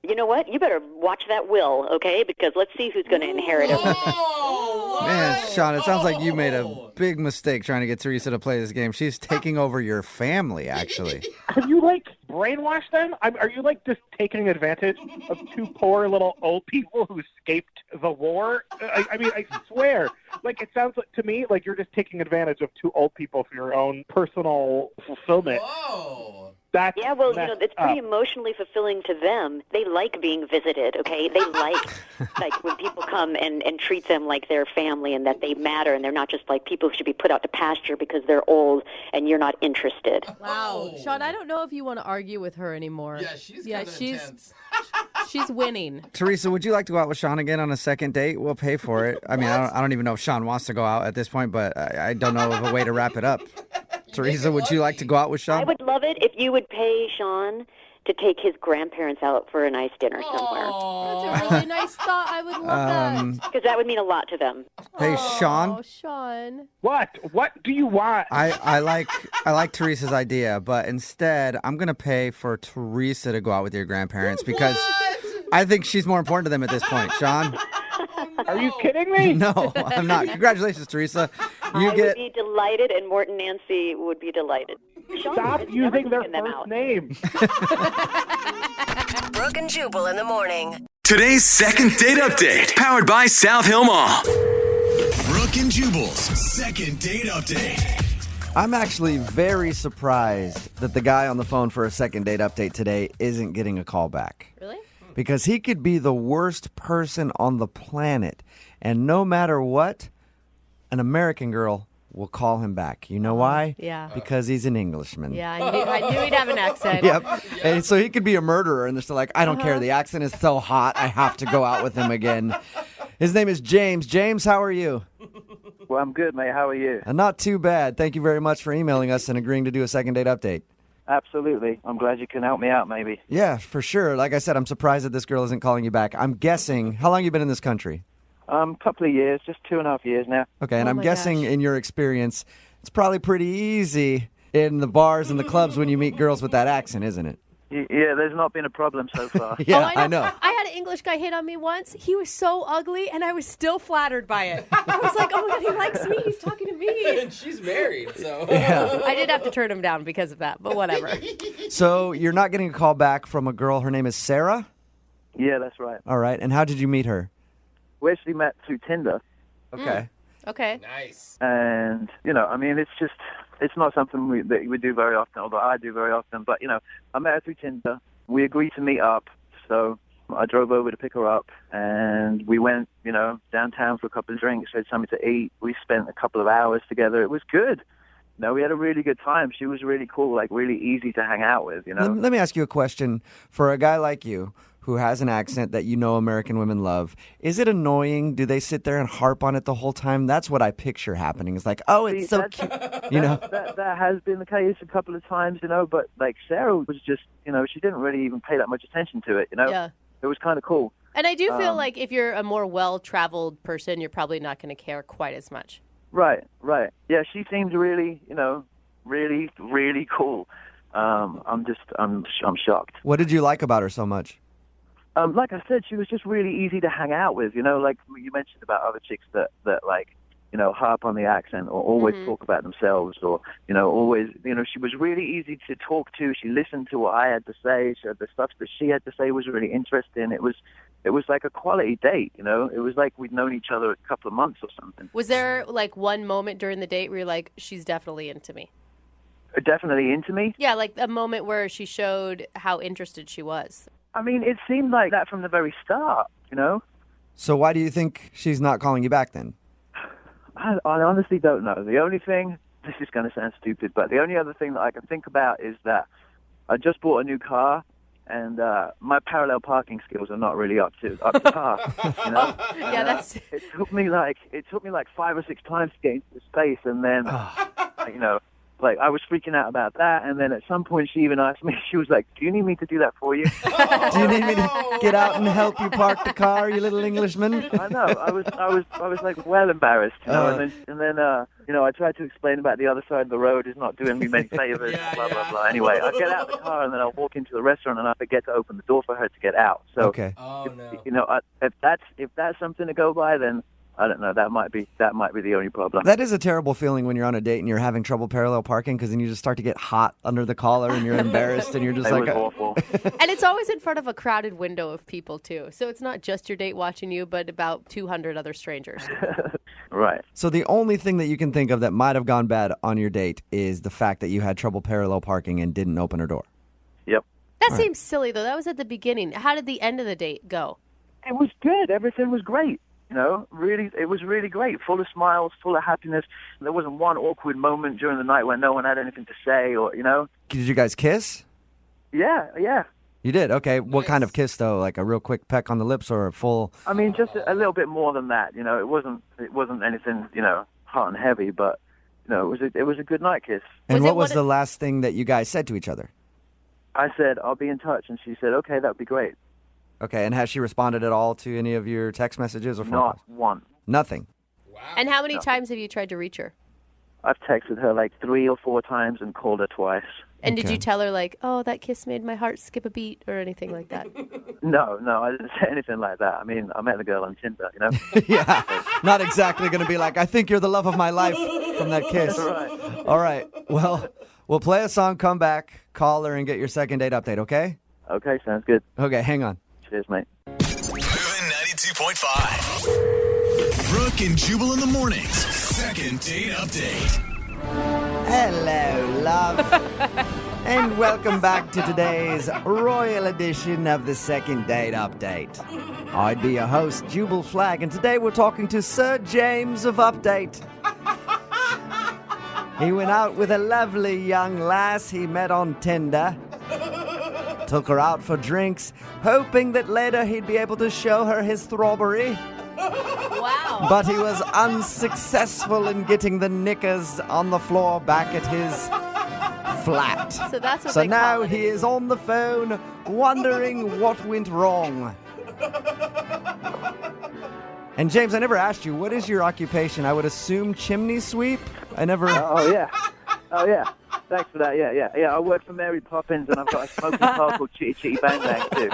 You know what? You better watch that will, okay? Because let's see who's going to inherit it. Man, Sean, it sounds like you made a big mistake trying to get Teresa to play this game. She's taking over your family, actually. Have you, brainwashed them? Are you, just taking advantage of two poor little old people who escaped the war? I swear. It sounds to me like you're just taking advantage of two old people for your own personal fulfillment. Whoa. Yeah, well, it's pretty emotionally fulfilling to them. They like being visited, okay? They like when people come and treat them like their family and that they matter and they're not just like people who should be put out to pasture because they're old and you're not interested. Wow. Sean, I don't know if you want to argue with her anymore. Yeah, she's intense. She's winning. Teresa, would you like to go out with Sean again on a second date? We'll pay for it. I mean, I don't even know if Sean wants to go out at this point, but I don't know of a way to wrap it up. Teresa, would you like to go out with Sean? I would love it if you would pay Sean to take his grandparents out for a nice dinner somewhere. That's a really nice thought. I would love that. Because that would mean a lot to them. Hey, Sean. Oh, Sean. What? What do you want? I like Teresa's idea, but instead, I'm going to pay for Teresa to go out with your grandparents because I think she's more important to them at this point. Sean? Are you kidding me? No, I'm not. Congratulations, Teresa. I would be delighted, and Mort and Nancy would be delighted. Sean Stop is using never their taken them first out. name. Brooke and Jubal in the morning. Today's second date update, powered by South Hill Mall. Brooke and Jubal's second date update. I'm actually very surprised that the guy on the phone for a second date update today isn't getting a call back. Really? Because he could be the worst person on the planet. And no matter what, an American girl will call him back. You know why? Yeah. Because he's an Englishman. Yeah, I knew he'd have an accent. Yep. And so he could be a murderer, and they're still like, I don't care. The accent is so hot, I have to go out with him again. His name is James. James, how are you? Well, I'm good, mate. How are you? Not too bad. Thank you very much for emailing us and agreeing to do a second date update. Absolutely. I'm glad you can help me out, maybe. Yeah, for sure. Like I said, I'm surprised that this girl isn't calling you back. I'm guessing, how long have you been in this country? Couple of years, just 2.5 years now. Okay, and Oh I'm my guessing gosh. in your experience, it's probably pretty easy in the bars and the clubs when you meet girls with that accent, isn't it? Yeah, there's not been a problem so far. Yeah, Oh, I know. I had an English guy hit on me once. He was so ugly, and I was still flattered by it. I was like, oh, my God, he likes me. He's talking to me. And she's married, so. Yeah. I did have to turn him down because of that, but whatever. So you're not getting a call back from a girl. Her name is Sarah? Yeah, that's right. All right. And how did you meet her? We actually met through Tinder. Okay. Okay. Nice. And, it's not something that we do very often, although I do very often. But, I met her through Tinder. We agreed to meet up. So I drove over to pick her up. And we went, downtown for a couple of drinks. We had something to eat. We spent a couple of hours together. It was good. We had a really good time. She was really cool, really easy to hang out with, Let me ask you a question. For a guy like you who has an accent that American women love, is it annoying? Do they sit there and harp on it the whole time? That's what I picture happening. It's like, oh, it's so cute. That has been the case a couple of times, but Sarah was just, she didn't really even pay that much attention to it, Yeah. It was kind of cool. And I do feel like if you're a more well-traveled person, you're probably not going to care quite as much. Right. Yeah, she seemed really, really, really cool. I'm shocked. What did you like about her so much? Like I said, she was just really easy to hang out with. Like you mentioned about other chicks that harp on the accent or always talk about themselves or, always, she was really easy to talk to. She listened to what I had to say. The stuff that she had to say was really interesting. It was like a quality date, It was like we'd known each other a couple of months or something. Was there like one moment during the date where you're like, she's definitely into me? Definitely into me? Yeah, like a moment where she showed how interested she was. I mean, it seemed like that from the very start, So why do you think she's not calling you back then? I honestly don't know. The only thing, this is going to sound stupid, but the only other thing that I can think about is that I just bought a new car, and my parallel parking skills are not really up to par. Yeah, that's. It took me like 5 or 6 times to get into the space, and then I was freaking out about that. And then at some point, she even asked me. She was like, "Do you need me to do that for you?" Do you need me to get out and help you park the car, you little Englishman? I know. I was like well embarrassed, and then I tried to explain about the other side of the road is not doing me many favors, blah blah blah. Anyway, I get out of the car and then I walk into the restaurant and I forget to open the door for her to get out. So, okay. Oh no. If that's something to go by, then I don't know. That might be the only problem. That is a terrible feeling when you're on a date and you're having trouble parallel parking because then you just start to get hot under the collar and you're embarrassed and you're just It like... was awful. And it's always in front of a crowded window of people, too. So it's not just your date watching you, but about 200 other strangers. Right. So the only thing that you can think of that might have gone bad on your date is the fact that you had trouble parallel parking and didn't open her door. Yep. That seems silly, though. That was at the beginning. How did the end of the date go? It was good. Everything was great. Really, it was really great. Full of smiles, full of happiness. There wasn't one awkward moment during the night when no one had anything to say or, Did you guys kiss? Yeah. You did? Okay. What kind of kiss, though? Like a real quick peck on the lips or a full... I mean, just a little bit more than that. It wasn't anything, hot and heavy, but, it was a good night kiss. And what was the last thing that you guys said to each other? I said, "I'll be in touch," and she said, "Okay, that would be great." Okay, and has she responded at all to any of your text messages or phone Not calls? one. Nothing. Wow. And how many times have you tried to reach her? I've texted her like 3 or 4 times and called her twice. And did Okay. you tell her, like, oh, that kiss made my heart skip a beat or anything like that? No, I didn't say anything like that. I mean, I met the girl on Tinder, Yeah, not exactly going to be like, I think you're the love of my life from that kiss. Right. All right, well, we'll play a song, come back, call her, and get your second date update, okay? Okay, sounds good. Okay, hang on. Cheers, mate. Moving 92.5. Brooke and Jubal in the mornings. Second date update. Hello, love. And welcome back to today's royal edition of the Second Date Update. I'd be your host, Jubal Flag, and today we're talking to Sir James of Update. He went out with a lovely young lass he met on Tinder. Took her out for drinks, hoping that later he'd be able to show her his throbbery. Wow. But he was unsuccessful in getting the knickers on the floor back at his flat. So that's what So they now call it. he is on the phone wondering what went wrong. And James, I never asked you, what is your occupation? I would assume chimney sweep? I never... Oh, yeah. Thanks for that. Yeah. I work for Mary Poppins, and I've got a smoking car called Chitty Chitty Bang Bang, too.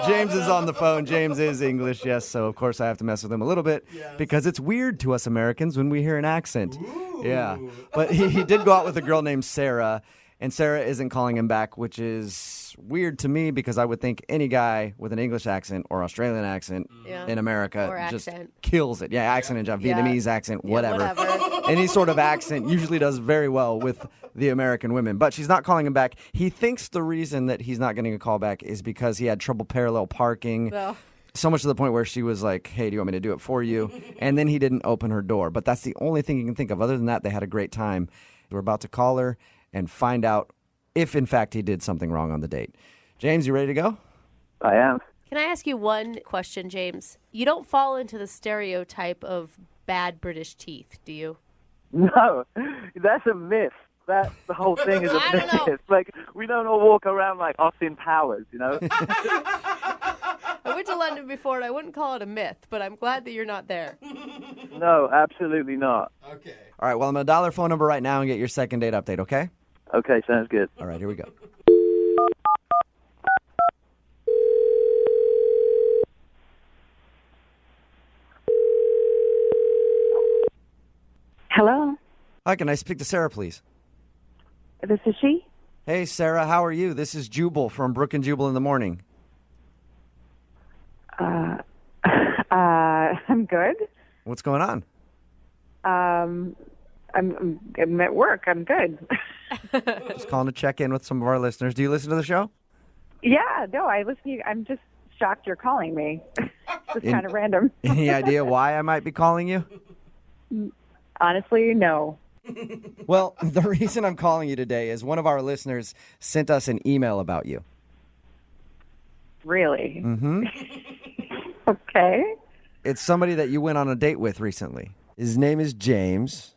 James is on the phone. James is English, yes, so of course I have to mess with him a little bit because it's weird to us Americans when we hear an accent. Ooh. Yeah, but he did go out with a girl named Sarah, and Sarah isn't calling him back, which is weird to me because I would think any guy with an English accent or Australian accent in America Or just accent. kills it. Yeah, accent and Vietnamese accent, whatever. whatever. Any sort of accent usually does very well with the American women. But she's not calling him back. He thinks the reason that he's not getting a call back is because he had trouble parallel parking. Oh. So much to the point where she was like, hey, do you want me to do it for you? And then he didn't open her door. But that's the only thing you can think of. Other than that, they had a great time. We're about to call her and find out if, in fact, he did something wrong on the date. James, you ready to go? I am. Can I ask you one question, James? You don't fall into the stereotype of bad British teeth, do you? No, that's a myth. The whole thing is a I don't know. myth. Like, we don't all walk around like Austin Powers, I went to London before, and I wouldn't call it a myth, but I'm glad that you're not there. No, absolutely not. Okay. All right, well, I'm going to dial her phone number right now and get your second date update, okay? Okay, sounds good. All right, here we go. Hello, Hi, can I speak to Sarah, please? this is she. Hey, Sarah, how are you? This is Jubal from Brooke and Jubal in the morning. I'm good. What's going on? I'm at work. I'm good. Just calling to check in with some of our listeners. Do you listen to the show? Yeah, no, I listen to you. I'm just shocked you're calling me. It's kind of random. Any idea why I might be calling you? Honestly, no. Well, the reason I'm calling you today is one of our listeners sent us an email about you. Really? Mm-hmm. Okay. It's somebody that you went on a date with recently. His name is James.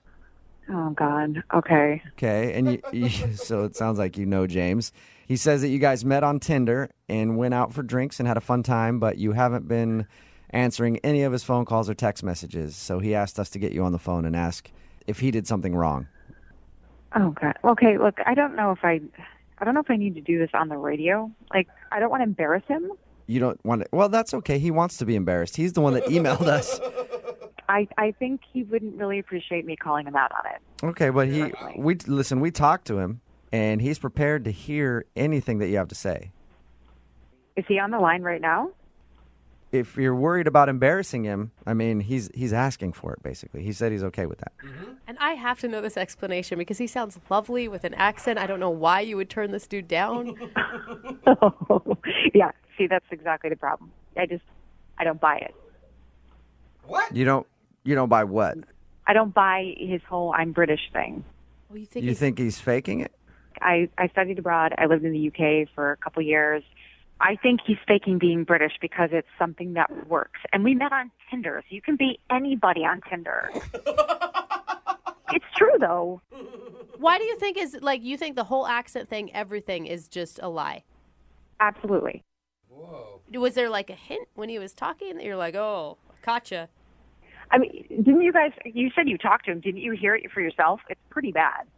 Oh, God. Okay. Okay, and so it sounds like you know James. He says that you guys met on Tinder and went out for drinks and had a fun time, but you haven't been answering any of his phone calls or text messages. So he asked us to get you on the phone and ask if he did something wrong. Oh, God. Okay, look, I don't know if I need to do this on the radio. Like, I don't want to embarrass him. You don't want to... Well, that's okay. He wants to be embarrassed. He's the one that emailed us. I think he wouldn't really appreciate me calling him out on it. Okay, but we talked to him, and he's prepared to hear anything that you have to say. Is he on the line right now? If you're worried about embarrassing him, I mean, he's asking for it, basically. He said he's okay with that. Mm-hmm. And I have to know this explanation because he sounds lovely with an accent. I don't know why you would turn this dude down. Yeah, see, that's exactly the problem. I don't buy it. What? You don't buy what? I don't buy his whole I'm British thing. Well, you think he's faking it? I studied abroad. I lived in the UK for a couple years. I think he's faking being British because it's something that works. And we met on Tinder, so you can be anybody on Tinder. It's true, though. Why do you think you think the whole accent thing, everything is just a lie? Absolutely. Whoa. Was there like a hint when he was talking that you're like, oh, gotcha? I mean, you said you talked to him. Didn't you hear it for yourself? It's pretty bad.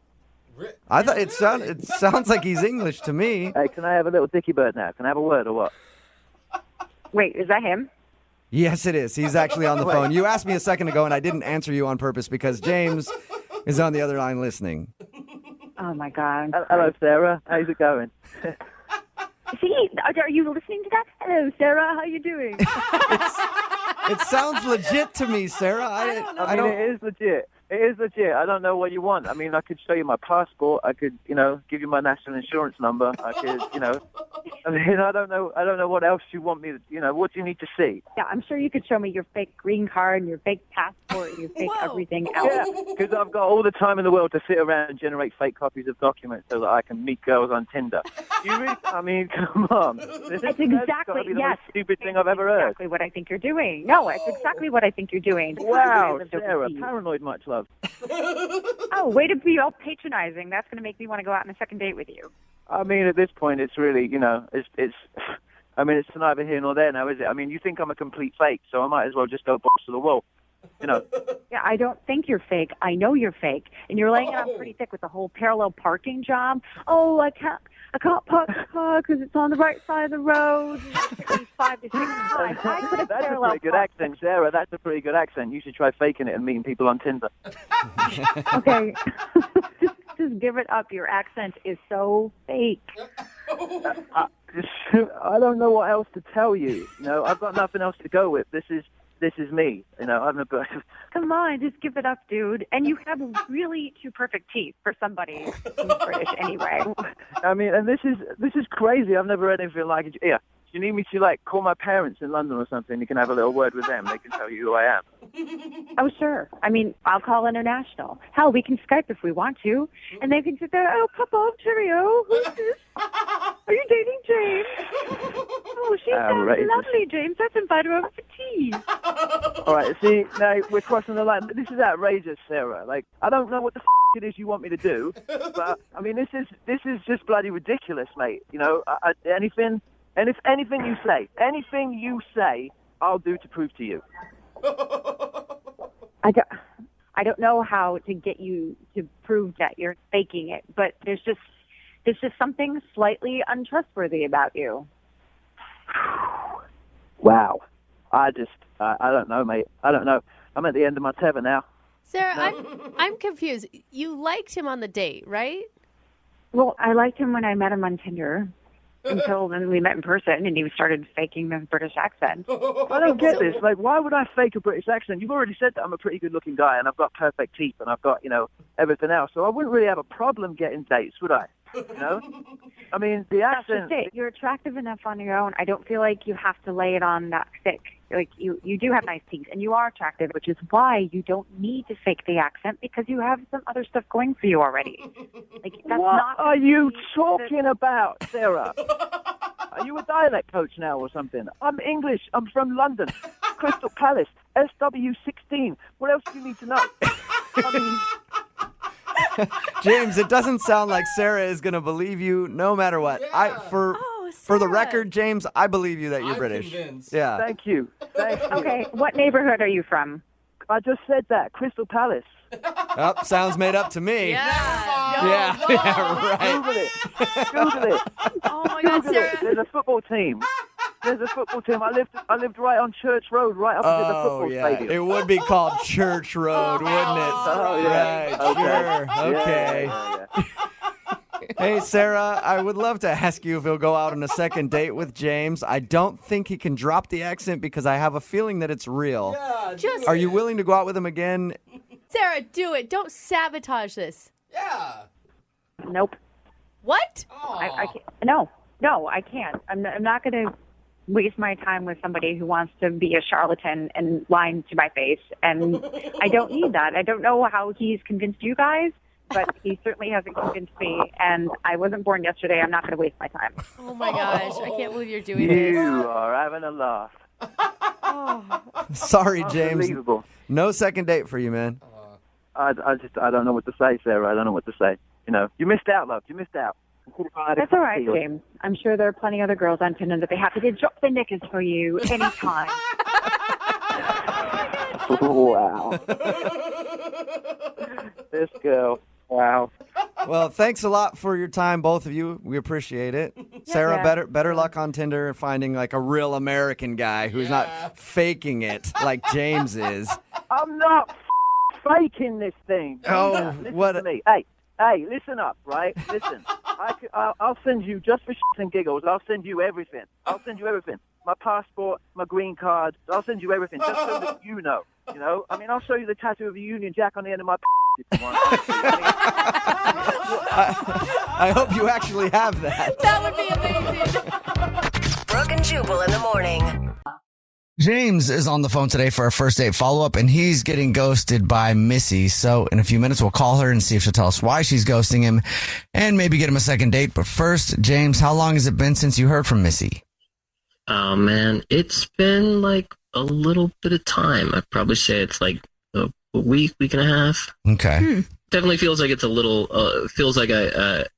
I thought it sounds like he's English to me. Hey, can I have a little dicky bird now? Can I have a word or what? Wait, is that him? Yes, it is. He's actually on the phone. You asked me a second ago, and I didn't answer you on purpose because James is on the other line listening. Oh, my God. Hello, Sarah. How's it going? See, are you listening to that? Hello, Sarah. How you doing? It sounds legit to me, Sarah. I mean, it is legit. It is legit. I don't know what you want. I mean, I could show you my passport. I could, give you my national insurance number. I could, I mean, I don't know what else you want me to, what do you need to see? Yeah, I'm sure you could show me your fake green card and your fake passport and your fake everything else. Yeah, because I've got all the time in the world to sit around and generate fake copies of documents so that I can meet girls on Tinder. You really, I mean, come on. That's exactly, the most stupid thing I've ever heard. Exactly what I think you're doing. No, it's exactly what I think you're doing. Wow, Sarah, paranoid much love. Oh, way to be all patronizing. That's going to make me want to go out on a second date with you. I mean, at this point, it's really, it's I mean, it's neither here nor there now, is it? I mean, you think I'm a complete fake, so I might as well just go box to the wall, Yeah, I don't think you're fake. I know you're fake. And you're laying it on pretty thick with the whole parallel parking job. Oh, I can't park the car because it's on the right side of the road. It took me 5 to 6 times. I could have That's a parallel pretty good accent, Sarah. That's a pretty good accent. You should try faking it and meeting people on Tinder. Okay. Just give it up. Your accent is so fake. I don't know what else to tell you. I've got nothing else to go with. This is me. I'm a Come on, just give it up, dude. And you have really two perfect teeth for somebody who's British anyway. I mean, and this is crazy. I've never heard anything like it. Yeah. You need me to call my parents in London or something? You can have a little word with them. They can tell you who I am. Oh, sure. I mean, I'll call international. Hell, we can Skype if we want to. And they can sit there, oh, Papa, cheerio. Who's this? Are you dating James? Oh, she sounds lovely, James. Let's invite her over for tea. All right, see, now we're crossing the line. This is outrageous, Sarah. I don't know what the it is you want me to do, but, I mean, this is just bloody ridiculous, mate. And if anything you say, I'll do to prove to you. I don't know how to get you to prove that you're faking it, but there's just something slightly untrustworthy about you. Wow. I don't know, mate. I don't know. I'm at the end of my tether now. Sarah, I'm confused. You liked him on the date, right? Well, I liked him when I met him on Tinder. Until then we met in person and he started faking the British accent. I don't get this. Like, why would I fake a British accent? You've already said that I'm a pretty good-looking guy and I've got perfect teeth and I've got, everything else. So I wouldn't really have a problem getting dates, would I? I mean, the accent... That's just it. You're attractive enough on your own. I don't feel like you have to lay it on that thick. Like, you do have nice teeth and you are attractive, which is why you don't need to fake the accent because you have some other stuff going for you already. Like, that's what not are you talking about, Sarah? Are you a dialect coach now or something? I'm English. I'm from London. Crystal Palace. SW16. What else do you need to know? I mean... James, it doesn't sound like Sarah is going to believe you no matter what. Yeah. For the record, James, I believe you that you're British. Convinced. Yeah. Thank you. Okay, what neighborhood are you from? I just said that. Crystal Palace. Oh, sounds made up to me. Yeah. Right. Google it. Google it. Oh my God, Google Sarah. it. There's a football team. I lived right on Church Road, right opposite the football stadium. It would be called Church Road, wouldn't it? Oh, yeah. Right, sure. Okay. Yeah. Hey, Sarah, I would love to ask you if he'll go out on a second date with James. I don't think he can drop the accent because I have a feeling that it's real. Yeah, Are you willing to go out with him again? Sarah, do it. Don't sabotage this. Yeah. Nope. What? I can't. No, I can't. I'm not going to waste my time with somebody who wants to be a charlatan and lying to my face. And I don't need that. I don't know how he's convinced you guys, but he certainly hasn't convinced me. And I wasn't born yesterday. I'm not going to waste my time. Oh my gosh, I can't believe you're doing this. You are having a laugh. Sorry, James. Unbelievable. No second date for you, man. I don't know what to say, Sarah. I don't know what to say. You missed out, love. You missed out. That's all right, James. I'm sure there are plenty other girls on Tinder that be happy to drop the knickers for you anytime. Wow. This girl. Wow. Well, thanks a lot for your time, both of you. We appreciate it. Sarah, better luck on Tinder finding like a real American guy who's not faking it like James is. I'm not faking this thing. Oh, listen what? to me. Hey, listen up, right? Listen. I'll send you, just for shits and giggles, I'll send you everything. My passport, my green card. I'll send you everything, just so that you know. I mean, I'll show you the tattoo of the Union Jack on the end of my if you want. I hope you actually have that. That would be amazing. Brooke and Jubal in the morning. James is on the phone today for our first date follow-up, and he's getting ghosted by Missy. So in a few minutes, we'll call her and see if she'll tell us why she's ghosting him and maybe get him a second date. But first, James, how long has it been since you heard from Missy? Oh, man, it's been like a little bit of time. I'd probably say it's like a week and a half. Okay. Definitely feels like it's a little,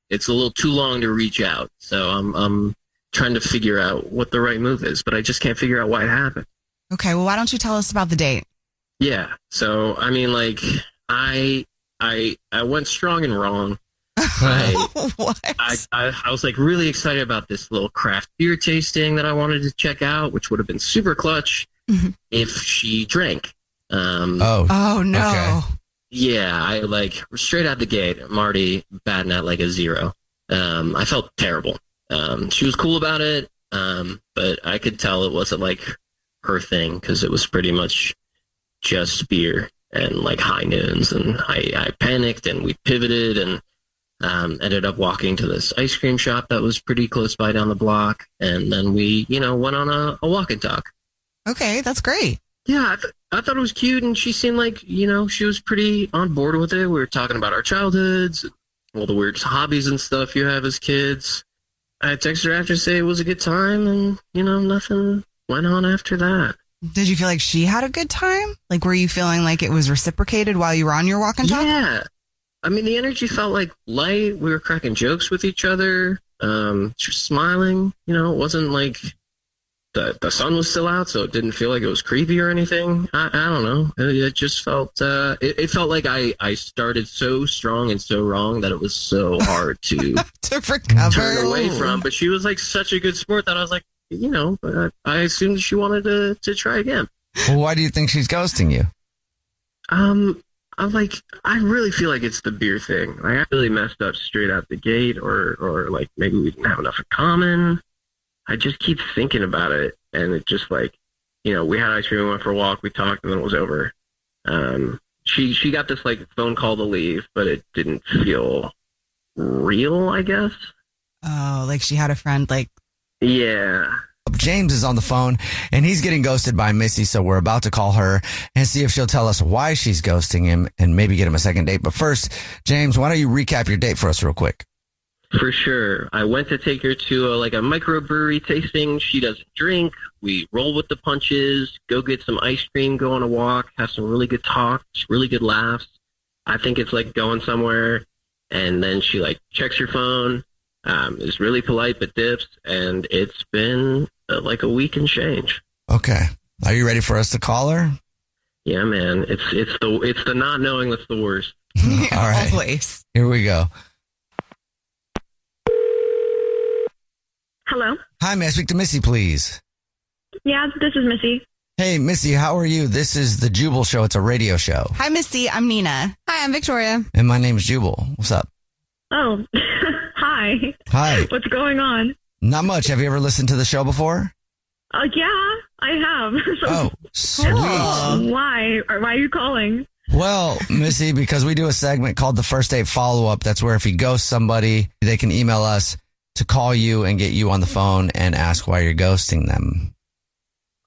it's a little too long to reach out. So I'm trying to figure out what the right move is, but I just can't figure out why it happened. Okay, well, why don't you tell us about the date? Yeah. So, I mean, like, I went strong and wrong. What? I was like really excited about this little craft beer tasting that I wanted to check out, which would have been super clutch if she drank. Oh no. Okay. Yeah, I like straight out the gate, I'm already batting at like a 0. I felt terrible. She was cool about it, but I could tell it wasn't like her thing because it was pretty much just beer and like high noons, and I panicked and we pivoted and ended up walking to this ice cream shop that was pretty close by down the block, and then we went on a walk and talk. Okay, that's great. Yeah, I thought it was cute, and she seemed like she was pretty on board with it. We were talking about our childhoods, all the weird hobbies and stuff you have as kids. I texted her after to say it was a good time, and nothing went on after that. Did you feel like she had a good time? Like, were you feeling like it was reciprocated while you were on your walk and talk? Yeah. I mean, the energy felt like light. We were cracking jokes with each other. She was smiling. It wasn't like the sun was still out, so it didn't feel like it was creepy or anything. I don't know. It just felt, it felt like I started so strong and so wrong that it was so hard to, to recover. Turn away from. But she was like such a good sport that I was like, but I assumed she wanted to try again. Well, why do you think she's ghosting you? I really feel like it's the beer thing. Like, I really messed up straight out the gate, or like maybe we didn't have enough in common. I just keep thinking about it, and it just like, we had ice cream, we went for a walk, we talked, and then it was over. She got this like phone call to leave, but it didn't feel real, I guess. Oh, like she had a friend, like. Yeah. James is on the phone, and he's getting ghosted by Missy, so we're about to call her and see if she'll tell us why she's ghosting him and maybe get him a second date. But first, James, why don't you recap your date for us real quick? For sure. I went to take her to a microbrewery tasting. She doesn't drink. We roll with the punches, go get some ice cream, go on a walk, have some really good talks, really good laughs. I think it's like going somewhere, and then she like checks your phone, is really polite but dips, and it's been like a week and change. Okay. Are you ready for us to call her? Yeah, man. It's the not knowing that's the worst. All right. Always. Here we go. Hello? Hi, may I speak to Missy, please? Yeah, this is Missy. Hey, Missy, how are you? This is the Jubal Show. It's a radio show. Hi, Missy. I'm Nina. Hi, I'm Victoria. And my name's Jubal. What's up? Oh, hi. Hi. What's going on? Not much. Have you ever listened to the show before? Yeah, I have. Oh, sweet. Why? Or why are you calling? Well, Missy, because we do a segment called the First Date Follow-Up. That's where if you ghost somebody, they can email us to call you and get you on the phone and ask why you're ghosting them.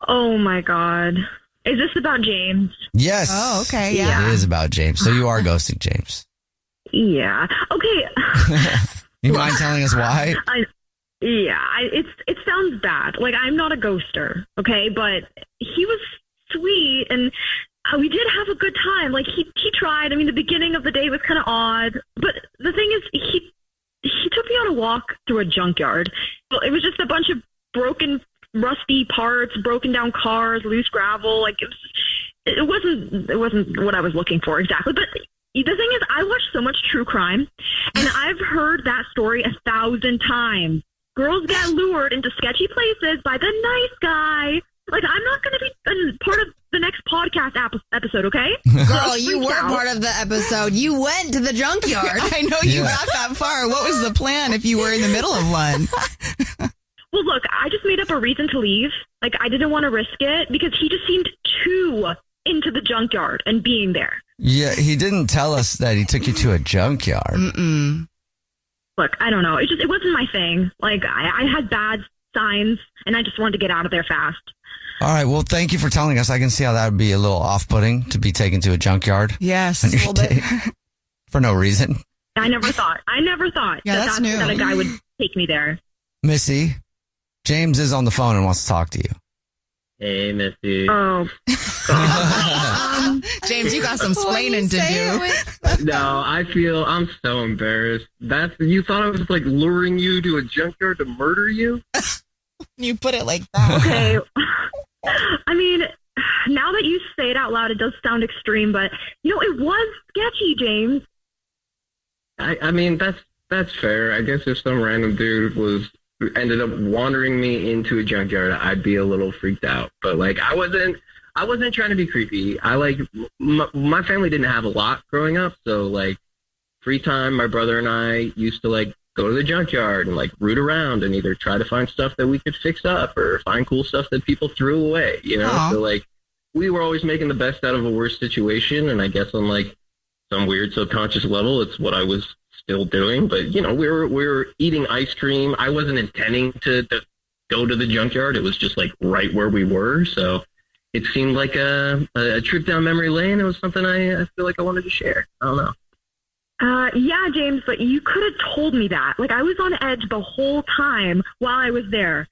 Oh, my God. Is this about James? Yes. Oh, okay. Yeah. It is about James. So you are ghosting James. Yeah. Okay. You mind telling us why? It sounds bad. Like, I'm not a ghoster, okay? But he was sweet, and we did have a good time. Like, he tried. I mean, the beginning of the day was kind of odd. But the thing is, he took me on a walk through a junkyard. Well, it was just a bunch of broken, rusty parts, broken down cars, loose gravel. Like, it wasn't what I was looking for exactly. But the thing is, I watch so much true crime, and I've heard that story 1,000 times. Girls get lured into sketchy places by the nice guy. Like, I'm not going to be part of the next podcast episode, okay? Girl, you were part of the episode. You went to the junkyard. I know you got that far. What was the plan if you were in the middle of one? Well, look, I just made up a reason to leave. Like, I didn't want to risk it because he just seemed too into the junkyard and being there. Yeah, he didn't tell us that he took you to a junkyard. Mm-mm. Look, I don't know. It wasn't my thing. Like, I had bad signs, and I just wanted to get out of there fast. All right. Well, thank you for telling us. I can see how that would be a little off-putting to be taken to a junkyard. Yes, a little bit. For no reason. I never thought Yeah, that's new. that a guy would take me there. Missy, James is on the phone and wants to talk to you. Hey, Missy. Oh. James, you got some splaining to do. No, I'm so embarrassed. You thought I was like luring you to a junkyard to murder you? You put it like that. Okay. I mean, now that you say it out loud, it does sound extreme, but, it was sketchy, James. I mean, that's fair. I guess if some random dude ended up wandering me into a junkyard, I'd be a little freaked out. But, like, I wasn't trying to be creepy. My family didn't have a lot growing up, so, like, free time, my brother and I used to, like, go to the junkyard and, like, root around and either try to find stuff that we could fix up or find cool stuff that people threw away, Aww. So, like, we were always making the best out of a worse situation, and I guess on, like, some weird subconscious level, it's what I was still doing. But, we were eating ice cream. I wasn't intending to go to the junkyard. It was just, like, right where we were, so it seemed like a trip down memory lane. It was something I feel like I wanted to share. I don't know. Yeah, James, but you could have told me that. Like, I was on edge the whole time while I was there.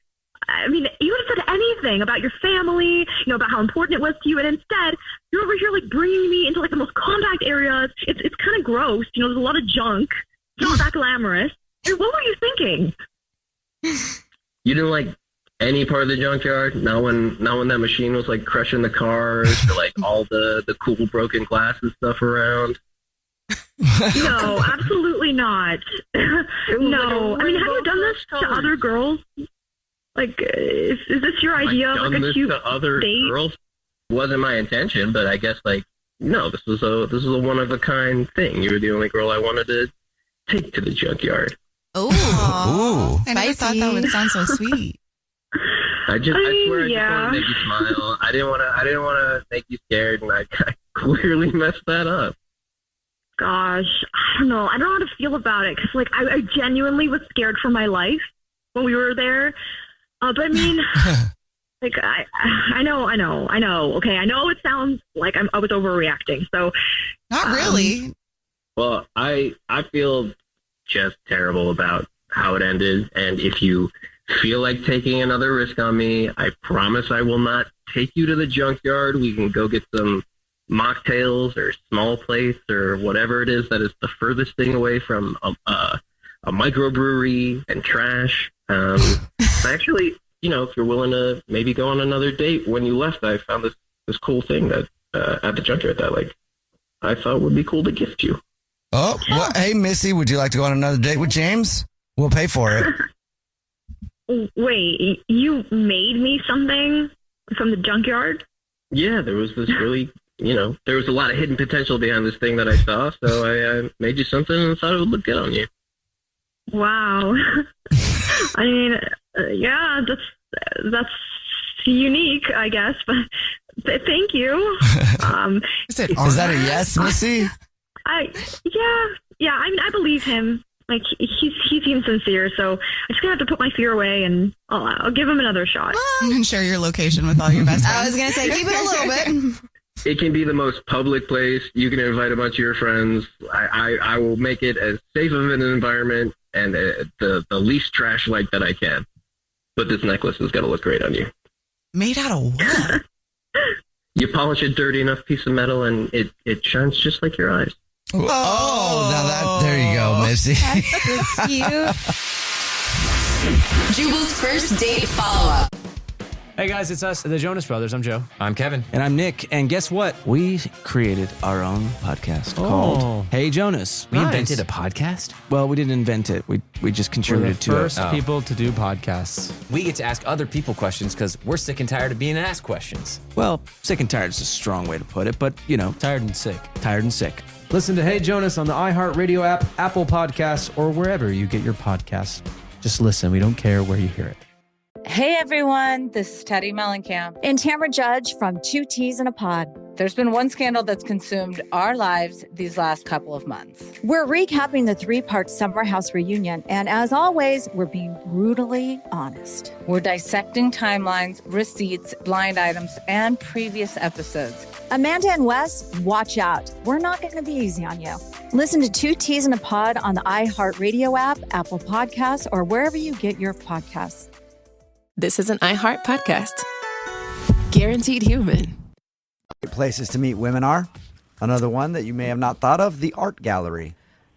I mean, you would have said anything about your family, about how important it was to you, and instead, you're over here, like, bringing me into, like, the most compact areas. It's kind of gross. There's a lot of junk. It's not that glamorous. And what were you thinking? You didn't like any part of the junkyard? Not when that machine was, like, crushing the cars or, like, all the cool broken glass and stuff around? No, absolutely not. No. I mean, have you done this to other girls? Like, is this your idea of, like, a cute to other date? girls? Wasn't my intention, but I guess, like, no, this was a one of a kind thing. You were the only girl I wanted to take to the junkyard. Ooh. I never thought that would sound so sweet. I swear I just want to make you smile. I didn't want to make you scared, and I clearly messed that up. Gosh, I don't know. I don't know how to feel about it because, like, I genuinely was scared for my life when we were there. But I mean, like, I know. Okay, I know it sounds like I was overreacting. So, not really. Well, I feel just terrible about how it ended, and if you feel like taking another risk on me, I promise I will not take you to the junkyard. We can go get some mocktails or small plates or whatever it is that is the furthest thing away from a microbrewery and trash. Actually, if you're willing to maybe go on another date, when you left, I found this cool thing that at the junkyard that I thought would be cool to gift you. Oh, well, hey, Missy, would you like to go on another date with James? We'll pay for it. Wait, you made me something from the junkyard? Yeah, there was this really, there was a lot of hidden potential behind this thing that I saw, so I made you something and thought it would look good on you. Wow. I mean, yeah, that's unique, I guess, but thank you. Is that a yes, Missy? Yeah. I mean, I believe him. Like, he seems sincere, so I just gonna have to put my fear away, and I'll give him another shot. And share your location with all your best friends. I was gonna say, keep it a little bit. It can be the most public place. You can invite a bunch of your friends. I will make it as safe of an environment and the least trash-like that I can. But this necklace has got to look great on you. Made out of what? You polish a dirty enough piece of metal, and it shines just like your eyes. Oh, there you go, Missy. That's cute. Jubal's first date follow-up. Hey guys, it's us, the Jonas Brothers. I'm Joe. I'm Kevin. And I'm Nick. And guess what? We created our own podcast called Hey Jonas. We invented a podcast? Well, we didn't invent it. We just contributed to it. We're the first people to do podcasts. We get to ask other people questions because we're sick and tired of being asked questions. Well, sick and tired is a strong way to put it, but, tired and sick. Tired and sick. Listen to Hey Jonas on the iHeartRadio app, Apple Podcasts, or wherever you get your podcasts. Just listen. We don't care where you hear it. Hey everyone, this is Teddy Mellencamp and Tamara Judge from Two Teas in a Pod. There's been one scandal that's consumed our lives these last couple of months. We're recapping the 3-part Summer House reunion, and as always, we're being brutally honest. We're dissecting timelines, receipts, blind items, and previous episodes. Amanda and Wes, watch out. We're not going to be easy on you. Listen to Two Teas in a Pod on the iHeartRadio app, Apple Podcasts, or wherever you get your podcasts. This is an iHeart podcast. Guaranteed human. Places to meet women are. Another one that you may have not thought of, the art gallery.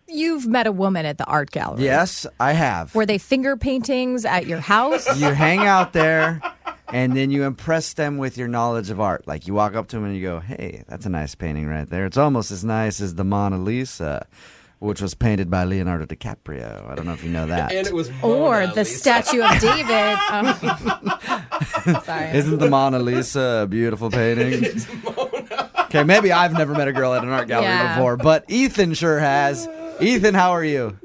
You've met a woman at the art gallery. Yes, I have. Were they finger paintings at your house? You hang out there, and then you impress them with your knowledge of art. Like, you walk up to them and you go, hey, that's a nice painting right there. It's almost as nice as the Mona Lisa, which was painted by Leonardo DiCaprio. I don't know if you know that. And it was or the statue of David. Sorry. Isn't the Mona Lisa a beautiful painting? Okay, maybe I've never met a girl at an art gallery before, but Ethan sure has. Ethan, how are you?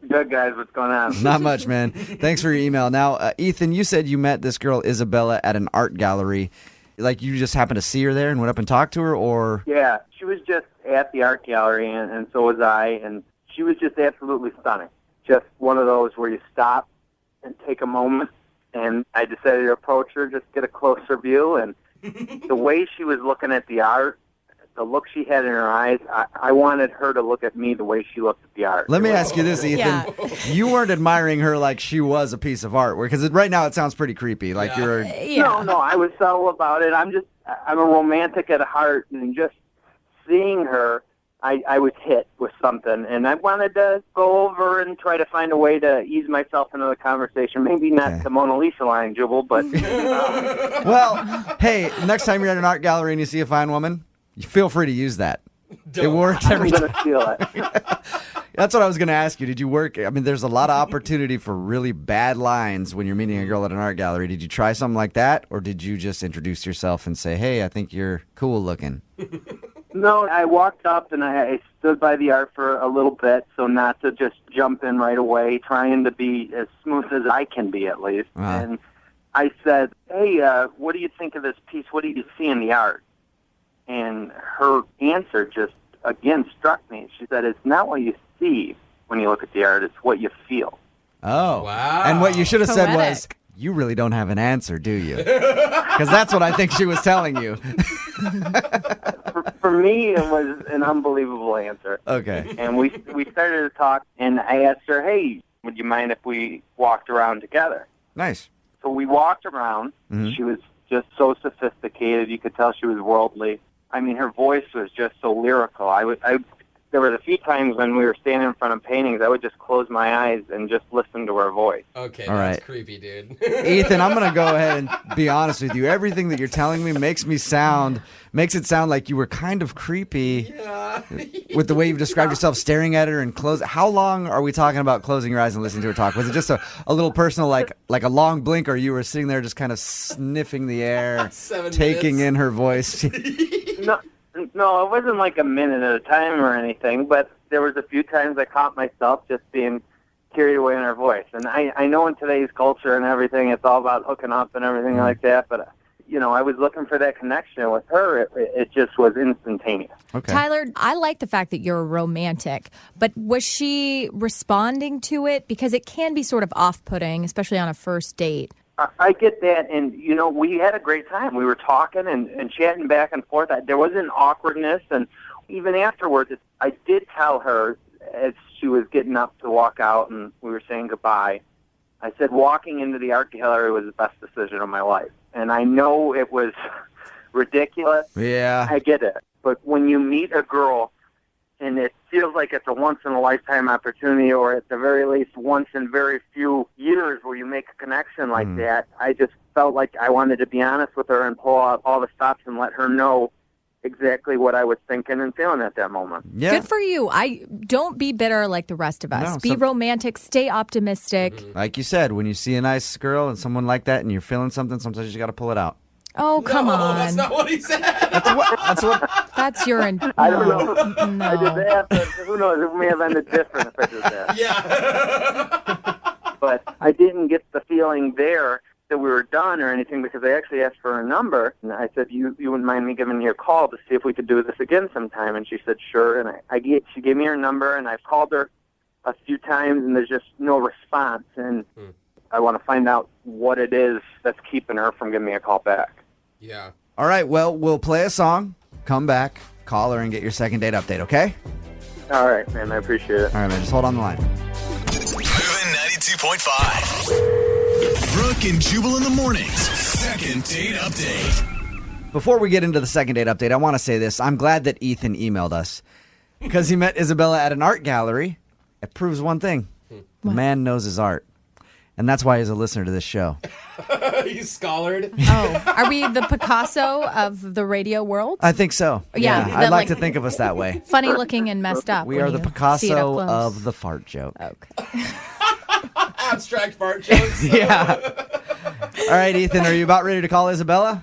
Good, guys. What's going on? Not much, man. Thanks for your email. Now, Ethan, you said you met this girl, Isabella, at an art gallery. Like, you just happened to see her there and went up and talked to her, or? Yeah, she was just at the art gallery, and so was I, and she was just absolutely stunning. Just one of those where you stop and take a moment, and I decided to approach her, just get a closer view, and the way she was looking at the art, the look she had in her eyes, I wanted her to look at me the way she looked at the art. Let me ask you this, Ethan. Yeah. You weren't admiring her like she was a piece of art, because right now it sounds pretty creepy. Like you're... No, I was subtle about it. I'm a romantic at heart, and just seeing her, I was hit with something, and I wanted to go over and try to find a way to ease myself into the conversation. Maybe not the Mona Lisa line, Jubal, but... Well, hey, next time you're at an art gallery and you see a fine woman, you feel free to use that. It works every time. I'm going to steal it. That's what I was going to ask you. Did you work? I mean, there's a lot of opportunity for really bad lines when you're meeting a girl at an art gallery. Did you try something like that, or did you just introduce yourself and say, hey, I think you're cool looking? No, I walked up and I stood by the art for a little bit, so not to just jump in right away, trying to be as smooth as I can be at least. And I said, hey, what do you think of this piece? What do you see in the art? And her answer just, again, struck me. She said, it's not what you see when you look at the art, it's what you feel. Oh. Wow. And what you should have said was, you really don't have an answer, do you? Because that's what I think she was telling you. For me, it was an unbelievable answer. Okay. And we started to talk, and I asked her, hey, would you mind if we walked around together? Nice. So we walked around. Mm-hmm. She was just so sophisticated. You could tell she was worldly. I mean, her voice was just so lyrical. There was a few times when we were standing in front of paintings, I would just close my eyes and just listen to her voice. Okay, All that's right. creepy, dude. Ethan, I'm going to go ahead and be honest with you. Everything that you're telling me makes it sound like you were kind of creepy with the way you've described yourself, staring at her and close. How long are we talking about closing your eyes and listening to her talk? Was it just a little personal, like a long blink, or you were sitting there just kind of sniffing the air, 7 taking minutes. in her voice? No, it wasn't like a minute at a time or anything, but there was a few times I caught myself just being carried away in her voice. And I know in today's culture and everything, it's all about hooking up and everything like that, but, I was looking for that connection with her. It just was instantaneous. Okay. Tyler, I like the fact that you're romantic, but was she responding to it? Because it can be sort of off-putting, especially on a first date. I get that, and, we had a great time. We were talking and chatting back and forth. There was an awkwardness, and even afterwards, I did tell her as she was getting up to walk out and we were saying goodbye, I said walking into the art gallery was the best decision of my life. And I know it was ridiculous. Yeah. I get it. But when you meet a girl and it feels like it's a once-in-a-lifetime opportunity, or at the very least once in very few years where you make a connection like that, I just felt like I wanted to be honest with her and pull out all the stops and let her know exactly what I was thinking and feeling at that moment. Yeah. Good for you. Don't be bitter like the rest of us. No, be romantic. Stay optimistic. Like you said, when you see a nice girl and someone like that and you're feeling something, sometimes you got to pull it out. Oh, come on. That's not what he said. That's your... I don't know. No. I just asked her, who knows, it may have ended different if I did that. Yeah. But I didn't get the feeling there that we were done or anything, because I actually asked for her number, and I said, you wouldn't mind me giving you a call to see if we could do this again sometime? And she said, sure. And she gave me her number, and I've called her a few times, and there's just no response. And I want to find out what it is that's keeping her from giving me a call back. Yeah. All right, well, we'll play a song, come back, call her, and get your second date update, okay? All right, man, I appreciate it. All right, man, just hold on the line. Moving 92.5. Brooke and Jubal in the mornings. Second date update. Before we get into the second date update, I want to say this. I'm glad that Ethan emailed us because he met Isabella at an art gallery. It proves one thing. The man knows his art. And that's why he's a listener to this show. He's scholared. Oh, are we the Picasso of the radio world? I think so. Yeah, I'd like to think of us that way. Funny looking and messed up. We when are the you see it up Picasso close. of the fart joke. Okay. Abstract fart jokes. Yeah. All right, Ethan, are you about ready to call Isabella?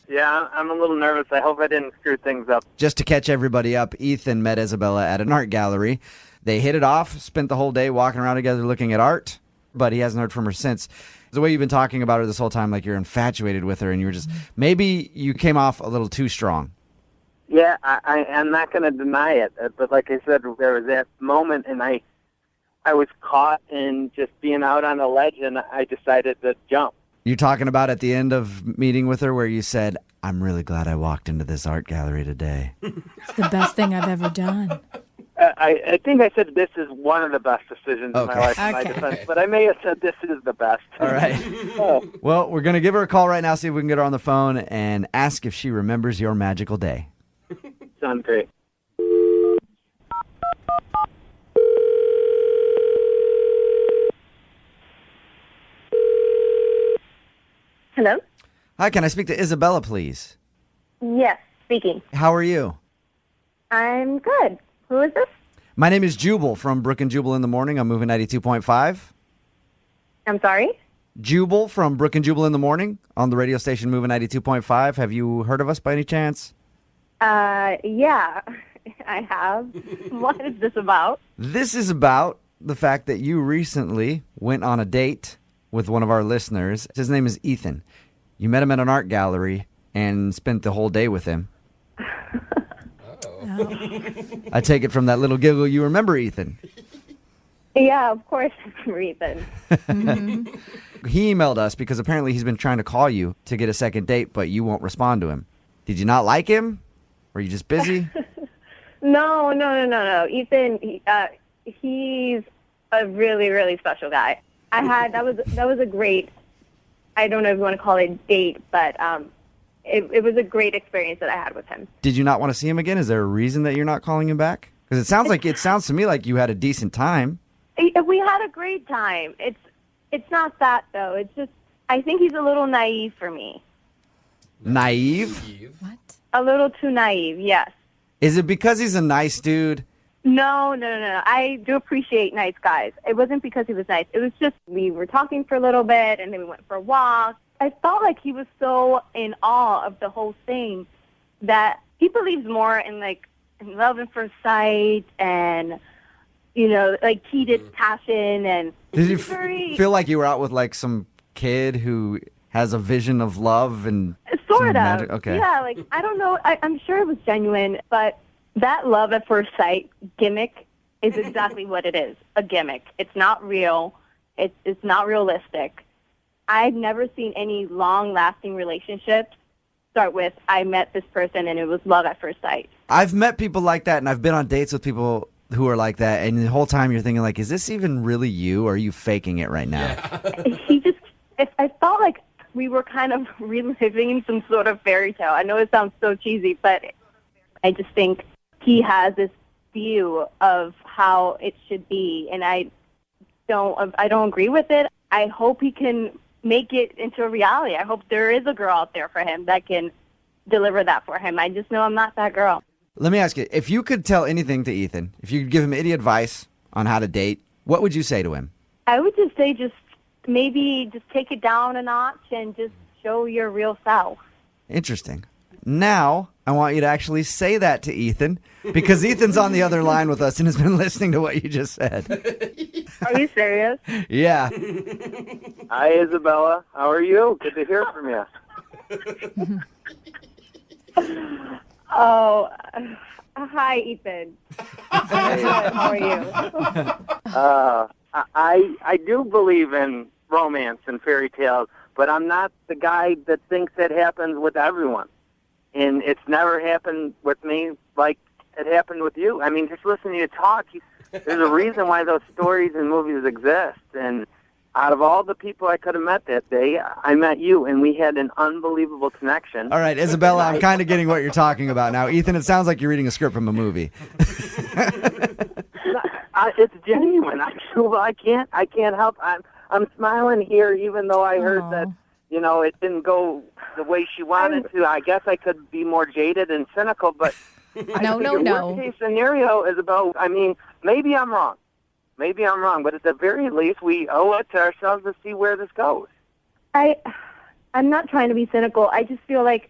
Yeah, I'm a little nervous. I hope I didn't screw things up. Just to catch everybody up, Ethan met Isabella at an art gallery. They hit it off, spent the whole day walking around together looking at art, but he hasn't heard from her since. The way you've been talking about her this whole time, like you're infatuated with her, and you were just, maybe you came off a little too strong. Yeah, I'm not going to deny it. But like I said, there was that moment, and I was caught in just being out on a ledge, and I decided to jump. You're talking about at the end of meeting with her where you said, I'm really glad I walked into this art gallery today. It's the best thing I've ever done. I think I said this is one of the best decisions in my life in my defense, but I may have said this is the best. All right. Well, we're going to give her a call right now, see if we can get her on the phone, and ask if she remembers your magical day. Sounds great. Hello? Hi, can I speak to Isabella, please? Yes, speaking. How are you? I'm good. Who is this? My name is Jubal from Brooke and Jubal in the morning. I'm moving 92.5. I'm sorry? Jubal from Brooke and Jubal in the morning on the radio station moving 92.5. Have you heard of us by any chance? Yeah, I have. What is this about? This is about the fact that you recently went on a date with one of our listeners. His name is Ethan. You met him at an art gallery and spent the whole day with him. I take it from that little giggle you remember Ethan. Yeah, of course I remember Ethan. He emailed us because apparently he's been trying to call you to get a second date, but you won't respond to him. Did you not like him? Were you just busy? No. Ethan, he's a really, really special guy. That was a great, I don't know if you want to call it date, but it was a great experience that I had with him. Did you not want to see him again? Is there a reason that you're not calling him back? Because it sounds to me like you had a decent time. We had a great time. It's not that though. It's just I think he's a little naive for me. Naive? What? A little too naive, yes. Is it because he's a nice dude? No. I do appreciate nice guys. It wasn't because he was nice. It was just we were talking for a little bit, and then we went for a walk. I felt like he was so in awe of the whole thing that he believes more in love at first sight and, like heated passion. And did you feel like you were out with like some kid who has a vision of love and sort of magic? Okay. Yeah, I don't know. I'm sure it was genuine, but that love at first sight gimmick is exactly what it is, a gimmick. It's not real. It's not realistic. I've never seen any long-lasting relationships start with, I met this person and it was love at first sight. I've met people like that, and I've been on dates with people who are like that, and the whole time you're thinking, like, is this even really you, or are you faking it right now? I felt like we were kind of reliving some sort of fairy tale. I know it sounds so cheesy, but I just think he has this view of how it should be, and I don't agree with it. I hope he can make it into a reality. I hope there is a girl out there for him that can deliver that for him. I just know I'm not that girl. Let me ask you, if you could tell anything to Ethan, if you could give him any advice on how to date, what would you say to him? I would just say maybe take it down a notch and just show your real self. Interesting. Now, I want you to actually say that to Ethan, because Ethan's on the other line with us and has been listening to what you just said. Are you serious? Yeah. Hi, Isabella. How are you? Good to hear from you. Oh, hi, Ethan. How are you? I do believe in romance and fairy tales, but I'm not the guy that thinks it happens with everyone. And it's never happened with me like it happened with you. I mean, just listening to you talk, there's a reason why those stories and movies exist. And out of all the people I could have met that day, I met you, and we had an unbelievable connection. All right, Isabella, I'm kind of getting what you're talking about now. Ethan, it sounds like you're reading a script from a movie. It's genuine. I can't help. I'm smiling here, even though I heard that, it didn't go the way she wanted to. I guess I could be more jaded and cynical, but No. Worst case scenario is about, maybe I'm wrong. But at the very least, we owe it to ourselves to see where this goes. I'm not trying to be cynical. I just feel like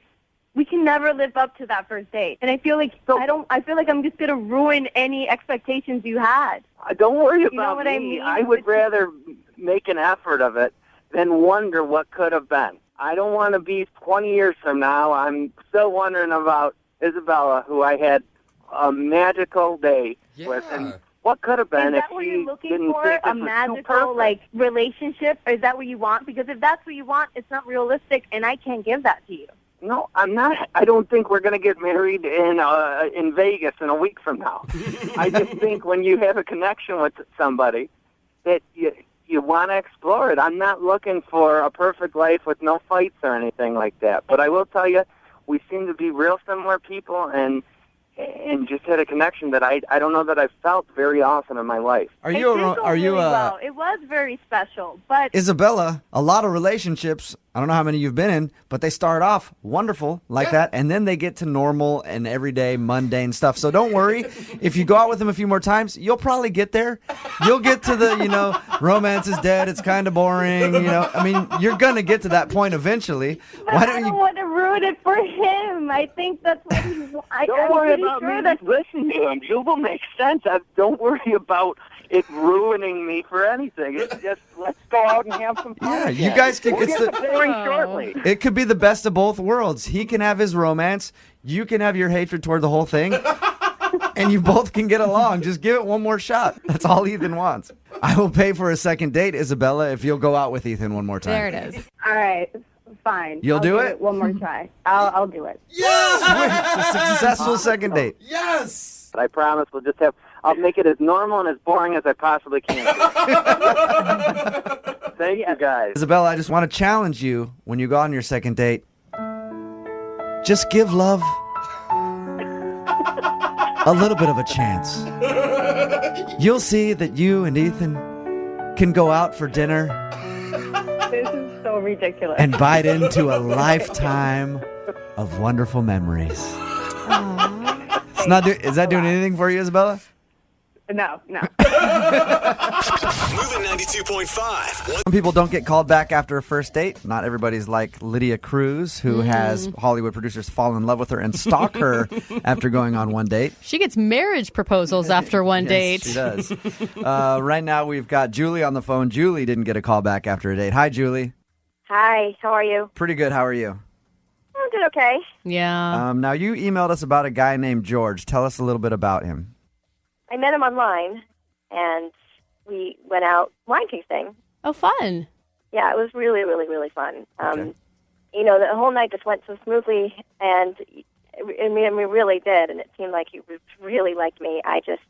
we can never live up to that first date. And I feel like I feel like I'm just going to ruin any expectations you had. Don't worry about you know what me. I mean? I would rather make an effort of it than wonder what could have been. I don't want to be 20 years from now. I'm still wondering about Isabella, who I had a magical day with. And what could have been is if that what she you're looking didn't for? think this A was too magical perfect? relationship? Or is that what you want? Because if that's what you want, it's not realistic, and I can't give that to you. No, I'm not. I don't think we're going to get married in Vegas in a week from now. I just think when you have a connection with somebody that you want to explore it. I'm not looking for a perfect life with no fights or anything like that. But I will tell you, we seem to be real similar people, and just had a connection that I don't know that I've felt very often in my life. Are you well. It was very special, but Isabella, a lot of relationships, I don't know how many you've been in, but they start off wonderful like that, and then they get to normal and everyday mundane stuff. So don't worry. If you go out with them a few more times, you'll probably get there. You'll get to the, romance is dead, it's kind of boring, I mean, you're going to get to that point eventually. I don't want to ruin it for him. I think that's what he wants. Don't worry about me. Just listen to him. Jubal makes sense. Don't worry about it ruining me for anything. It's just let's go out and have some fun. Yeah, again. you guys can. We'll It's get the, the pouring shortly. It could be the best of both worlds. He can have his romance. You can have your hatred toward the whole thing. And you both can get along. Just give it one more shot. That's all Ethan wants. I will pay for a second date, Isabella, if you'll go out with Ethan one more time. There it is. All right, fine. You'll I'll do give it? One more try. I'll do it. It's a successful second date. Yes. But I promise I'll make it as normal and as boring as I possibly can. Thank you, guys. Isabella, I just want to challenge you when you go on your second date. Just give love a little bit of a chance. You'll see that you and Ethan can go out for dinner This is so ridiculous. and bite into a lifetime of wonderful memories. Is that doing anything for you, Isabella? No. Moving 92.5. Some people don't get called back after a first date. Not everybody's like Lydia Cruz, who has Hollywood producers fall in love with her and stalk her after going on one date. She gets marriage proposals after one date. She does. Right now, we've got Julie on the phone. Julie didn't get a call back after a date. Hi, Julie. Hi, how are you? Pretty good. How are you? I'm doing okay. Yeah. Now, you emailed us about a guy named George. Tell us a little bit about him. I met him online, and we went out wine tasting. Oh, fun. Yeah, it was really, really, really fun. Okay. You know, the whole night just went so smoothly, and we really did, and it seemed like he really liked me. I just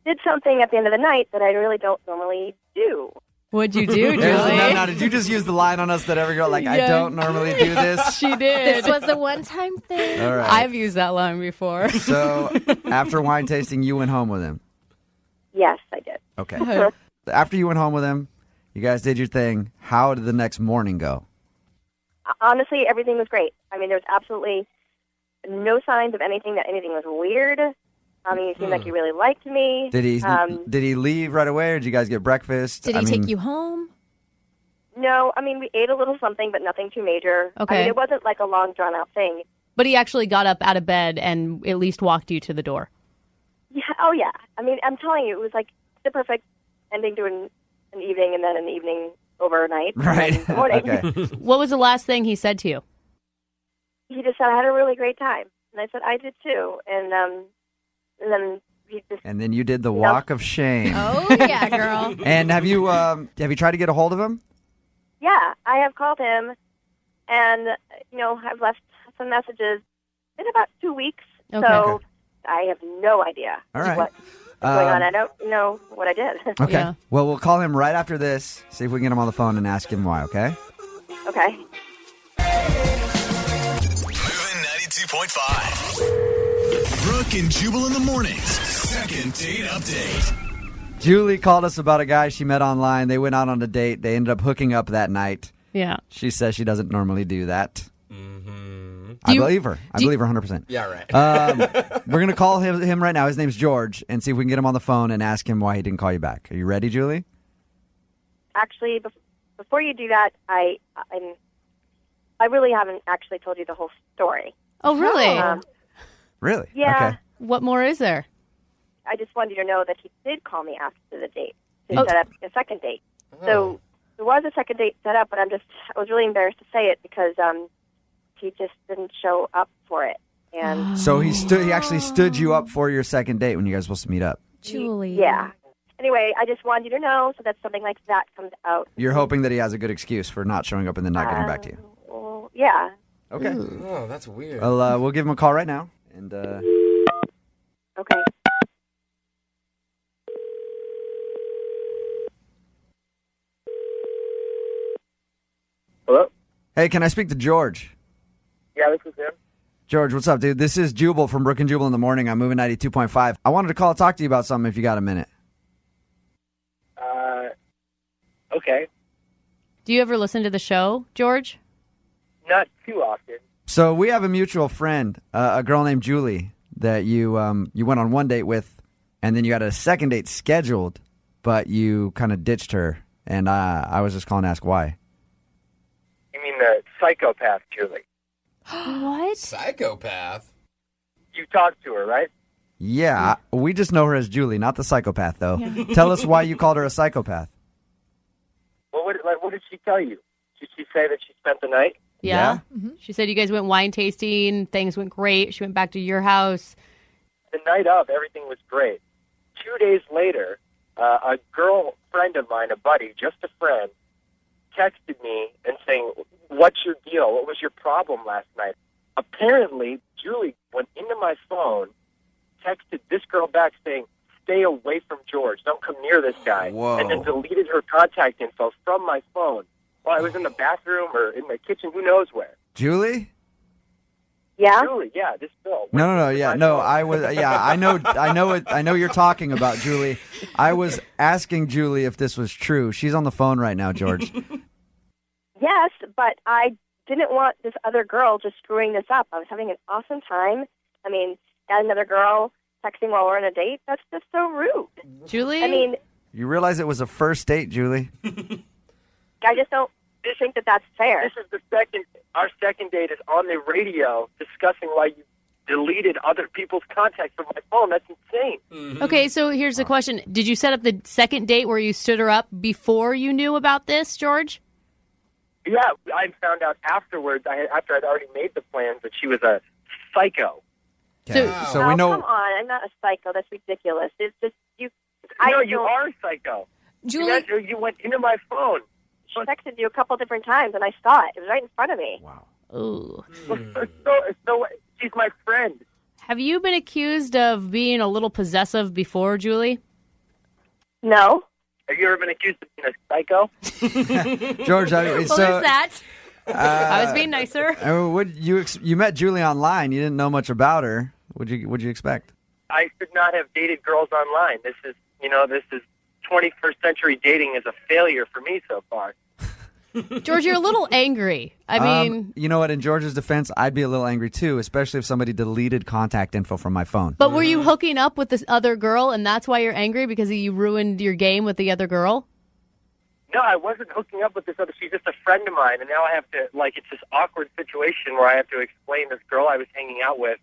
did something at the end of the night that I really don't normally do. What'd you do, Julie? No, did you just use the line on us that every girl, I don't normally do this? She did. This was a one-time thing. All right. I've used that line before. So, after wine tasting, you went home with him. Yes, I did. Okay. After you went home with him, you guys did your thing. How did the next morning go? Honestly, everything was great. I mean, there was absolutely no signs of anything was weird. I mean, he seemed like he really liked me. Did he leave right away, or did you guys get breakfast? Did he take you home? No, I mean, we ate a little something, but nothing too major. Okay. I mean, it wasn't like a long, drawn-out thing. But he actually got up out of bed and at least walked you to the door. Yeah. Oh, yeah. I mean, I'm telling you, it was like the perfect ending to an evening, and then an evening overnight. Right. And then morning. Okay. What was the last thing he said to you? He just said, I had a really great time. And I said, I did too. And then he just... And then you did the walk of shame. Oh, yeah, girl. And have you tried to get a hold of him? Yeah, I have called him, and, I've left some messages in about 2 weeks. Okay. So I have no idea All right. what's going on. I don't know what I did. Okay. Yeah. Well, we'll call him right after this, see if we can get him on the phone and ask him why, okay? Okay. Moving 92.5. Brooke and Jubal in the mornings. Second date update. Julie called us about a guy she met online. They went out on a date. They ended up hooking up that night. Yeah. She says she doesn't normally do that. Mm-hmm. I believe her. I believe her 100%. Yeah, right. We're going to call him right now. His name's George, and see if we can get him on the phone and ask him why he didn't call you back. Are you ready, Julie? Actually, before you do that, I really haven't actually told you the whole story. Oh, really? Really? Yeah. Okay. What more is there? I just wanted you to know that he did call me after the date to set up a second date. So there was a second date set up, but I was really embarrassed to say it because he just didn't show up for it. And So he actually stood you up for your second date when you guys were supposed to meet up. Julie. Yeah. Anyway, I just wanted you to know so that something like that comes out. You're hoping that he has a good excuse for not showing up and then not getting back to you. Well, yeah. Okay. Oh, that's weird. Well, we'll give him a call right now. And Okay. Hello? hey, can I speak to George? Yeah, this is him. George, what's up, dude? This is Jubal from Brooke and Jubal in the morning. I'm moving 92.5. I wanted to call and talk to you about something if you got a minute. Okay. Do you ever listen to the show, George? Not too often. So we have a mutual friend, a girl named Julie, that you went on one date with, and then you had a second date scheduled, but you kind of ditched her, and I was just calling to ask why. You mean the psychopath, Julie? What? Psychopath? You talked to her, right? Yeah, we just know her as Julie, not the psychopath, though. Tell us why you called her a psychopath. Well, what did she tell you? Did she say that she spent the night? Yeah. She said you guys went wine tasting. Things went great. She went back to your house. The night of, everything was great. 2 days later, a girlfriend of mine, a buddy, just a friend, texted me and saying, "What's your deal? What was your problem last night?" Apparently, Julie went into my phone, texted this girl back saying, "Stay away from George. Don't come near this guy." Whoa. And then deleted her contact info from my phone while I was in the bathroom or in the kitchen, who knows where. Julie? Yeah? Julie, yeah, this girl. No, yeah, no, I was, yeah, I know you're talking about, Julie. I was asking Julie if this was true. She's on the phone right now, George. Yes, but I didn't want this other girl just screwing this up. I was having an awesome time. I mean, got another girl texting while we're on a date. That's just so rude. Julie? I mean, You realize it was a first date, Julie? I just don't think that that's fair. This is our second date is on the radio discussing why you deleted other people's contacts from my phone. That's insane. Okay, so here's the question. Did you set up the second date where you stood her up before you knew about this, George? Yeah, I found out afterwards, after I'd already made the plans, that she was a psycho. So we know. Come on, I'm not a psycho. That's ridiculous. It's just you. No, you are a psycho. Julie, you went into my phone. She texted you a couple different times, and I saw it. It was right in front of me. Wow. Ooh. So she's my friend. Have you been accused of being a little possessive before, Julie? No. Have you ever been accused of being a psycho? George, There's that. I was being nicer. You met Julie online. You didn't know much about her. What'd you expect? I should not have dated girls online. This is 21st century dating is a failure for me so far. George, you're a little angry. I mean... you know what? In George's defense, I'd be a little angry, too, especially if somebody deleted contact info from my phone. But were you hooking up with this other girl, and that's why you're angry, because you ruined your game with the other girl? No, I wasn't hooking up with this other. She's just a friend of mine, and now I have to, it's this awkward situation where I have to explain this girl I was hanging out with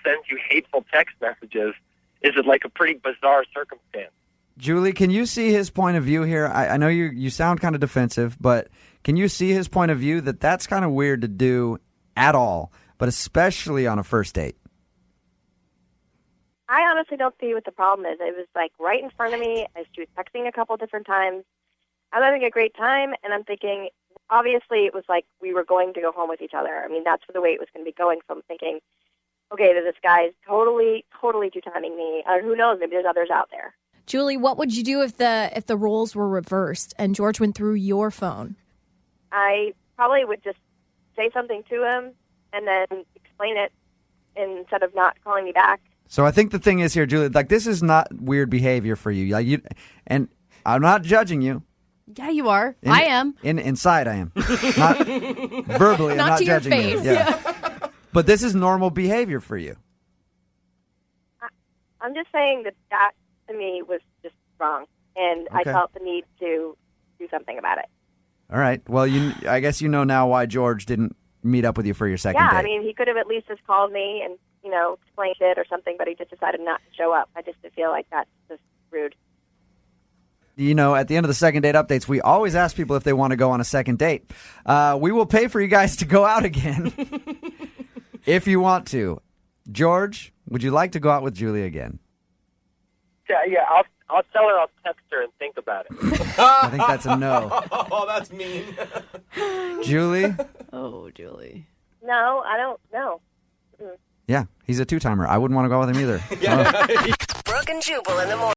sends you hateful text messages. Is it like a pretty bizarre circumstance? Julie, can you see his point of view here? I know you sound kind of defensive, but can you see his point of view that that's kind of weird to do at all, but especially on a first date? I honestly don't see what the problem is. It was right in front of me. She was texting a couple different times. I'm having a great time, and I'm thinking, obviously it was we were going to go home with each other. I mean, that's the way it was going to be going. So I'm thinking, okay, this guy's totally two-timing me. Who knows? Maybe there's others out there. Julie, what would you do if the roles were reversed and George went through your phone? I probably would just say something to him and then explain it instead of not calling me back. So I think the thing is here, Julie, this is not weird behavior for you. And I'm not judging you. Yeah, you are. I am. Inside, I am. Not verbally, I'm not to your judging face. you. Yeah. But this is normal behavior for you. I'm just saying that to me was just wrong, and I felt the need to do something about it. All right. Well, I guess you know now why George didn't meet up with you for your second date. Yeah, I mean, he could have at least just called me and, explained it or something, but he just decided not to show up. I just feel like that's just rude. At the end of the second date updates, we always ask people if they want to go on a second date. We will pay for you guys to go out again if you want to. George, would you like to go out with Julie again? Yeah, I'll tell her. I'll text her and think about it. I think that's a no. Oh, that's mean. Julie? Oh, Julie. No, I don't know. Yeah, he's a two-timer. I wouldn't want to go with him either. Brooke and Jubal in the morning.